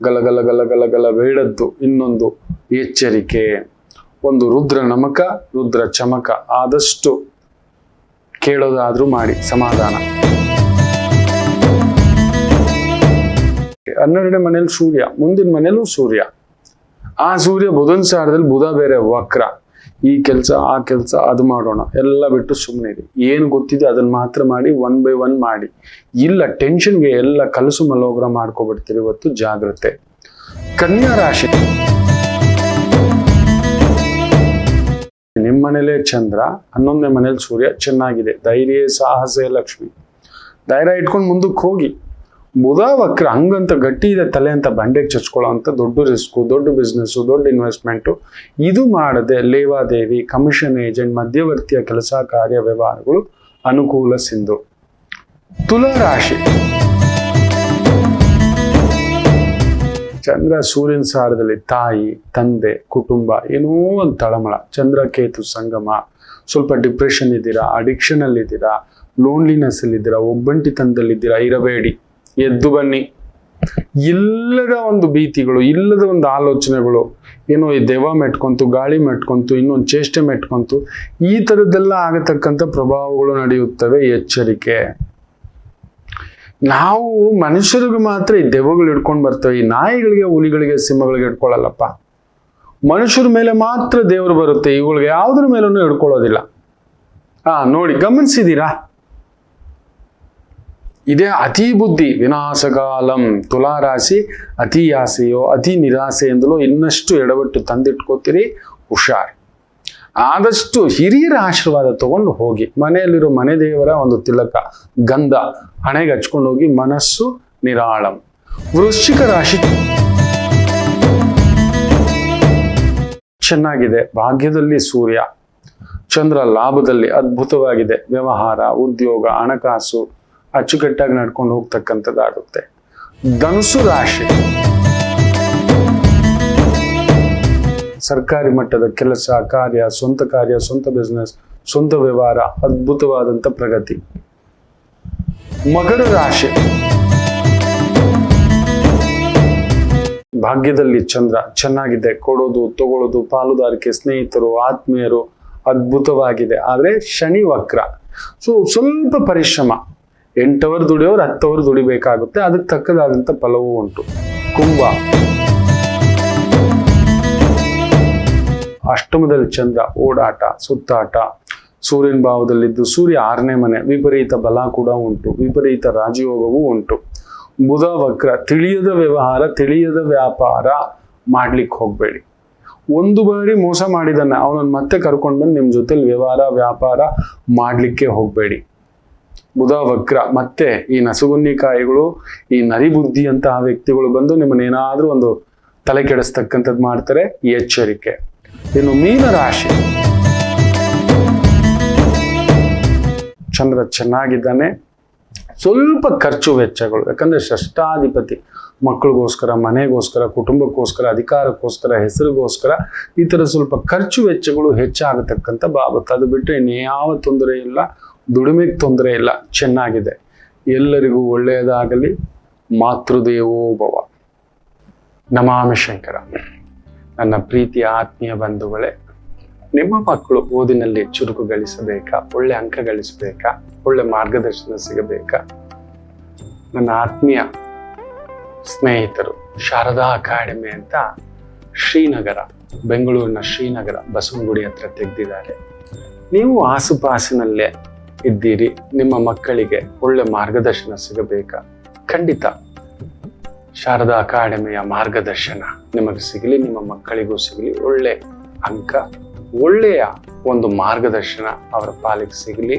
ಗಲಗಲ ಗಲಗಲ ಗಲ ಬೇಡದ್ದು, ಇನ್ನೊಂದು ಎಚ್ಚರಿಕೆ. ಒಂದು ರುದ್ರ ನಮಕ, ರುದ್ರ ಚಮಕ. ಆದಷ್ಟು ಕೇಳೋದಾದ್ರೂ ಮಾಡಿ, ಸಮಾಧಾನ. 12ನೇ ಮನೇಲಿ ಸೂರ್ಯ, ಮುಂದಿನ ಮನೇಲೂ ಸೂರ್ಯ. ಆ ಸೂರ್ಯ ಬುಧನ ಸಾರದಲ್ಲಿ, ಬುಧ ಬೇರೆ ವಕ್ರ. ಈ ಕೆಲಸ ಆ ಕೆಲಸ ಅದು ಮಾಡೋಣ, ಎಲ್ಲ ಬಿಟ್ಟು ಸುಮ್ಮನೆ ಇರಿ. ಏನು ಗೊತ್ತಿದೆ ಅದನ್ನ ಮಾತ್ರ ಮಾಡಿ, 1 by 1 ಮಾಡಿ. ಇಲ್ಲ ಟೆನ್ಷನ್ಗೆ ಎಲ್ಲ ಕಲಸು ಮಲೋಗ್ರ ಮಾಡ್ಕೊಬಿಡ್ತೀರಿ. ಇವತ್ತು ಜಾಗ್ರತೆ. ಕನ್ಯಾ ರಾಶಿ, ನಿಮ್ಮ ಮನೇಲೆ ಚಂದ್ರ, 11ನೇ ಮನೇಲಿ ಸೂರ್ಯ ಚೆನ್ನಾಗಿದೆ. ಧೈರ್ಯ, ಸಾಹಸ, ಲಕ್ಷ್ಮಿ. ಧೈರ್ಯ ಇಟ್ಕೊಂಡು ಮುಂದಕ್ಕೆ ಹೋಗಿ. ಬುಧ ವಕ್ರ, ಹಂಗಂತ ಗಟ್ಟಿ ಇದೆ ತಲೆ ಅಂತ ಬಂಡೆಗೆ ಚಚ್ಕೊಳ್ಳೋ ಅಂತ ದೊಡ್ಡ ರಿಸ್ಕು, ದೊಡ್ಡ ಬಿಸ್ನೆಸ್ಸು, ದೊಡ್ಡ ಇನ್ವೆಸ್ಟ್ಮೆಂಟು ಇದು ಮಾಡದೆ ಲೇವಾದೇವಿ, ಕಮಿಷನ್ ಏಜೆಂಟ್, ಮಧ್ಯವರ್ತಿಯ ಕೆಲಸ ಕಾರ್ಯ ವ್ಯವಹಾರಗಳು ಅನುಕೂಲ ಸಿಂಧು. ತುಲಾ ರಾಶಿ, ಚಂದ್ರ ಸೂರ್ಯನ ಸಾರದಲ್ಲಿ ತಾಯಿ, ತಂದೆ, ಕುಟುಂಬ ಏನೋ ಒಂದು ತಳಮಳ. ಚಂದ್ರಕೇತು ಸಂಗಮ. ಸ್ವಲ್ಪ ಡಿಪ್ರೆಷನ್ ಇದ್ದೀರಾ, ಅಡಿಕ್ಷನ್ ಅಲ್ಲಿದ್ದೀರಾ, ಲೋನ್ಲಿನೆಸ್ ಅಲ್ಲಿದ್ದೀರಾ, ಒಬ್ಬಂಟಿತನದಲ್ಲಿದ್ದೀರಾ, ಇರಬೇಡಿ. ಎದ್ದು ಬನ್ನಿ. ಇಲ್ಲದ ಒಂದು ಭೀತಿಗಳು, ಇಲ್ಲದ ಒಂದು ಆಲೋಚನೆಗಳು, ಏನೋ ಈ ದೆವ್ವ ಮೆಟ್ಕೊಂತು, ಗಾಳಿ ಮೆಟ್ಕೊಂತು, ಇನ್ನೊಂದು ಚೇಷ್ಟೆ ಮೆಟ್ಕೊಂತು, ಈ ಥರದ್ದೆಲ್ಲ ಆಗತಕ್ಕಂಥ ಪ್ರಭಾವಗಳು ನಡೆಯುತ್ತವೆ. ಎಚ್ಚರಿಕೆ. ನಾವು ಮನುಷ್ಯರಿಗೆ ಮಾತ್ರ ಈ ದೆವ್ವಗಳು ಹಿಡ್ಕೊಂಡು ಬರ್ತವೆ. ಈ ನಾಯಿಗಳಿಗೆ, ಹುಲಿಗಳಿಗೆ, ಸಿಂಹಗಳಿಗೆ ಹಿಡ್ಕೊಳ್ಳಲ್ಲಪ್ಪ. ಮನುಷ್ಯರ ಮೇಲೆ ಮಾತ್ರ ದೇವರು ಬರುತ್ತೆ, ಇವುಗಳಿಗೆ ಯಾವುದ್ರ ಮೇಲೂ ಹಿಡ್ಕೊಳ್ಳೋದಿಲ್ಲ. ನೋಡಿ, ಗಮನಿಸಿದ್ದೀರಾ? ಇದೇ ಅತಿ ಬುದ್ಧಿ ವಿನಾಶಕಾಲಂ. ತುಲಾರಾಶಿ ಅತಿ ಆಸೆಯೋ ಅತಿ ನಿರಾಸೆಯಿಂದಲೋ ಇನ್ನಷ್ಟು ಎಡವಟ್ಟು ತಂದಿಟ್ಕೋತೀರಿ, ಹುಷಾರ್. ಆದಷ್ಟು ಹಿರಿಯರ ಆಶೀರ್ವಾದ ತಗೊಂಡು ಹೋಗಿ. ಮನೆಯಲ್ಲಿರೋ ಮನೆ ದೇವರ ಒಂದು ತಿಲಕ ಗಂಧ ಹಣೆಗೆ ಹಚ್ಕೊಂಡು ಹೋಗಿ, ಮನಸ್ಸು ನಿರಾಳಂ. ವೃಶ್ಚಿಕ ರಾಶಿ ಚೆನ್ನಾಗಿದೆ. ಭಾಗ್ಯದಲ್ಲಿ ಸೂರ್ಯ, ಚಂದ್ರ ಲಾಭದಲ್ಲಿ ಅದ್ಭುತವಾಗಿದೆ. ವ್ಯವಹಾರ, ಉದ್ಯೋಗ, ಹಣಕಾಸು ಅಚ್ಚುಕಟ್ಟಾಗಿ ನಡ್ಕೊಂಡು ಹೋಗ್ತಕ್ಕಂಥದ್ದಾಗುತ್ತೆ. ಧನುಸು ರಾಶಿ ಸರ್ಕಾರಿ ಮಟ್ಟದ ಕೆಲಸ ಕಾರ್ಯ, ಸ್ವಂತ ಬಿಸ್ನೆಸ್, ಸ್ವಂತ ವ್ಯವಹಾರ, ಅದ್ಭುತವಾದಂಥ ಪ್ರಗತಿ. ಮಕರ ರಾಶಿ ಭಾಗ್ಯದಲ್ಲಿ ಚಂದ್ರ ಚೆನ್ನಾಗಿದೆ. ಕೊಡೋದು ತಗೊಳ್ಳೋದು, ಪಾಲುದಾರಿಕೆ, ಸ್ನೇಹಿತರು, ಆತ್ಮೀಯರು ಅದ್ಭುತವಾಗಿದೆ. ಆದರೆ ಶನಿ ವಕ್ರ, ಸ್ವಲ್ಪ ಪರಿಶ್ರಮ. 8 ಅವರ್ ದುಡಿಯೋರು 10 ಅವರ್ ದುಡಿಬೇಕಾಗುತ್ತೆ. ಅದಕ್ಕೆ ತಕ್ಕದಾದಂಥ ಫಲವೂ ಉಂಟು. ಕುಂಭ ಅಷ್ಟಮದಲ್ಲಿ ಚಂದ್ರ, ಓಡಾಟ, ಸುತ್ತಾಟ. ಸೂರ್ಯನ ಭಾವದಲ್ಲಿದ್ದು ಸೂರ್ಯ 6ನೇ ಮನೆ, ವಿಪರೀತ ಬಲ ಕೂಡ ಉಂಟು, ವಿಪರೀತ ರಾಜಯೋಗವೂ ಉಂಟು. ಬುಧ ವಕ್ರ, ತಿಳಿಯದ ವ್ಯವಹಾರ, ತಿಳಿಯದ ವ್ಯಾಪಾರ ಮಾಡ್ಲಿಕ್ಕೆ ಹೋಗ್ಬೇಡಿ. ಒಂದು ಬಾರಿ ಮೋಸ ಮಾಡಿದಾನೆ, ಅವನನ್ನು ಮತ್ತೆ ಕರ್ಕೊಂಡು ಬಂದು ನಿಮ್ಮ ಜೊತೆಲಿ ವ್ಯವಹಾರ ವ್ಯಾಪಾರ ಮಾಡ್ಲಿಕ್ಕೆ ಹೋಗ್ಬೇಡಿ. ಬುಧ ವಕ್ರ. ಮತ್ತೆ ಈ ನಸುಗುನ್ನಿಕಾಯಿಗಳು, ಈ ನರಿಬುದ್ಧಿ ಅಂತಹ ವ್ಯಕ್ತಿಗಳು ಬಂದು ನಿಮ್ಮನ್ನೇನಾದ್ರೂ ಒಂದು ತಲೆ ಕೆಡಿಸ್ತಕ್ಕಂಥದ್ದು ಮಾಡ್ತಾರೆ, ಎಚ್ಚರಿಕೆ. ಇನ್ನು ಮೀನ ರಾಶಿ ಚಂದ್ರ ಚೆನ್ನಾಗಿದ್ದಾನೆ. ಸ್ವಲ್ಪ ಖರ್ಚು ವೆಚ್ಚಗಳು, ಯಾಕಂದ್ರೆ ಷಷ್ಠಾಧಿಪತಿ. ಮಕ್ಕಳಿಗೋಸ್ಕರ, ಮನೆಗೋಸ್ಕರ, ಕುಟುಂಬಕ್ಕೋಸ್ಕರ, ಅಧಿಕಾರಕ್ಕೋಸ್ಕರ, ಹೆಸರಿಗೋಸ್ಕರ ಈ ಥರ ಸ್ವಲ್ಪ ಖರ್ಚು ವೆಚ್ಚಗಳು ಹೆಚ್ಚಾಗತಕ್ಕಂಥ ಬಾಬತ್ತು. ಅದು ಬಿಟ್ಟರೆ ಇನ್ಯಾವ ತೊಂದರೆ ಇಲ್ಲ, ದುಡಿಮೆಗೆ ತೊಂದರೆ ಇಲ್ಲ, ಚೆನ್ನಾಗಿದೆ. ಎಲ್ಲರಿಗೂ ಒಳ್ಳೆಯದಾಗಲಿ. ಮಾತೃದೇವೋ ಭವ. ನಮಾಮಿ ಶಂಕರ. ನನ್ನ ಪ್ರೀತಿಯ ಆತ್ಮೀಯ ಬಂಧುಗಳೇ, ನಿಮ್ಮ ಮಕ್ಕಳು ಓದಿನಲ್ಲಿ ಚುರುಕು ಗಳಿಸಬೇಕಾ, ಒಳ್ಳೆ ಅಂಕ ಗಳಿಸಬೇಕಾ, ಒಳ್ಳೆ ಮಾರ್ಗದರ್ಶನ ಸಿಗಬೇಕಾ? ನನ್ನ ಆತ್ಮೀಯ ಸ್ನೇಹಿತರು ಶಾರದಾ ಅಕಾಡೆಮಿ ಅಂತ ಶ್ರೀನಗರ, ಬೆಂಗಳೂರಿನ ಶ್ರೀನಗರ ಬಸವನಗುಡಿ ಹತ್ರ ತೆಗೆದಿದ್ದಾರೆ. ನೀವು ಆಸುಪಾಸಿನಲ್ಲೇ ಇದ್ದೀರಿ, ನಿಮ್ಮ ಮಕ್ಕಳಿಗೆ ಒಳ್ಳೆ ಮಾರ್ಗದರ್ಶನ ಸಿಗಬೇಕಾ? ಖಂಡಿತ ಶಾರದಾ ಅಕಾಡೆಮಿಯ ಮಾರ್ಗದರ್ಶನ ನಿಮಗೆ ಸಿಗಲಿ, ನಿಮ್ಮ ಮಕ್ಕಳಿಗೂ ಸಿಗಲಿ. ಒಳ್ಳೆ ಅಂಕ, ಒಳ್ಳೆಯ ಒಂದು ಮಾರ್ಗದರ್ಶನ ಅವರ ಪಾಲಿಗೆ ಸಿಗಲಿ.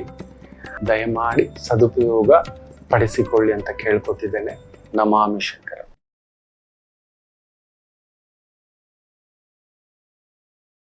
ದಯಮಾಡಿ ಸದುಪಯೋಗ ಪಡಿಸಿಕೊಳ್ಳಿ ಅಂತ ಕೇಳ್ಕೊತಿದ್ದೇನೆ. ನಮಾಮಿ ಶಂಕರ.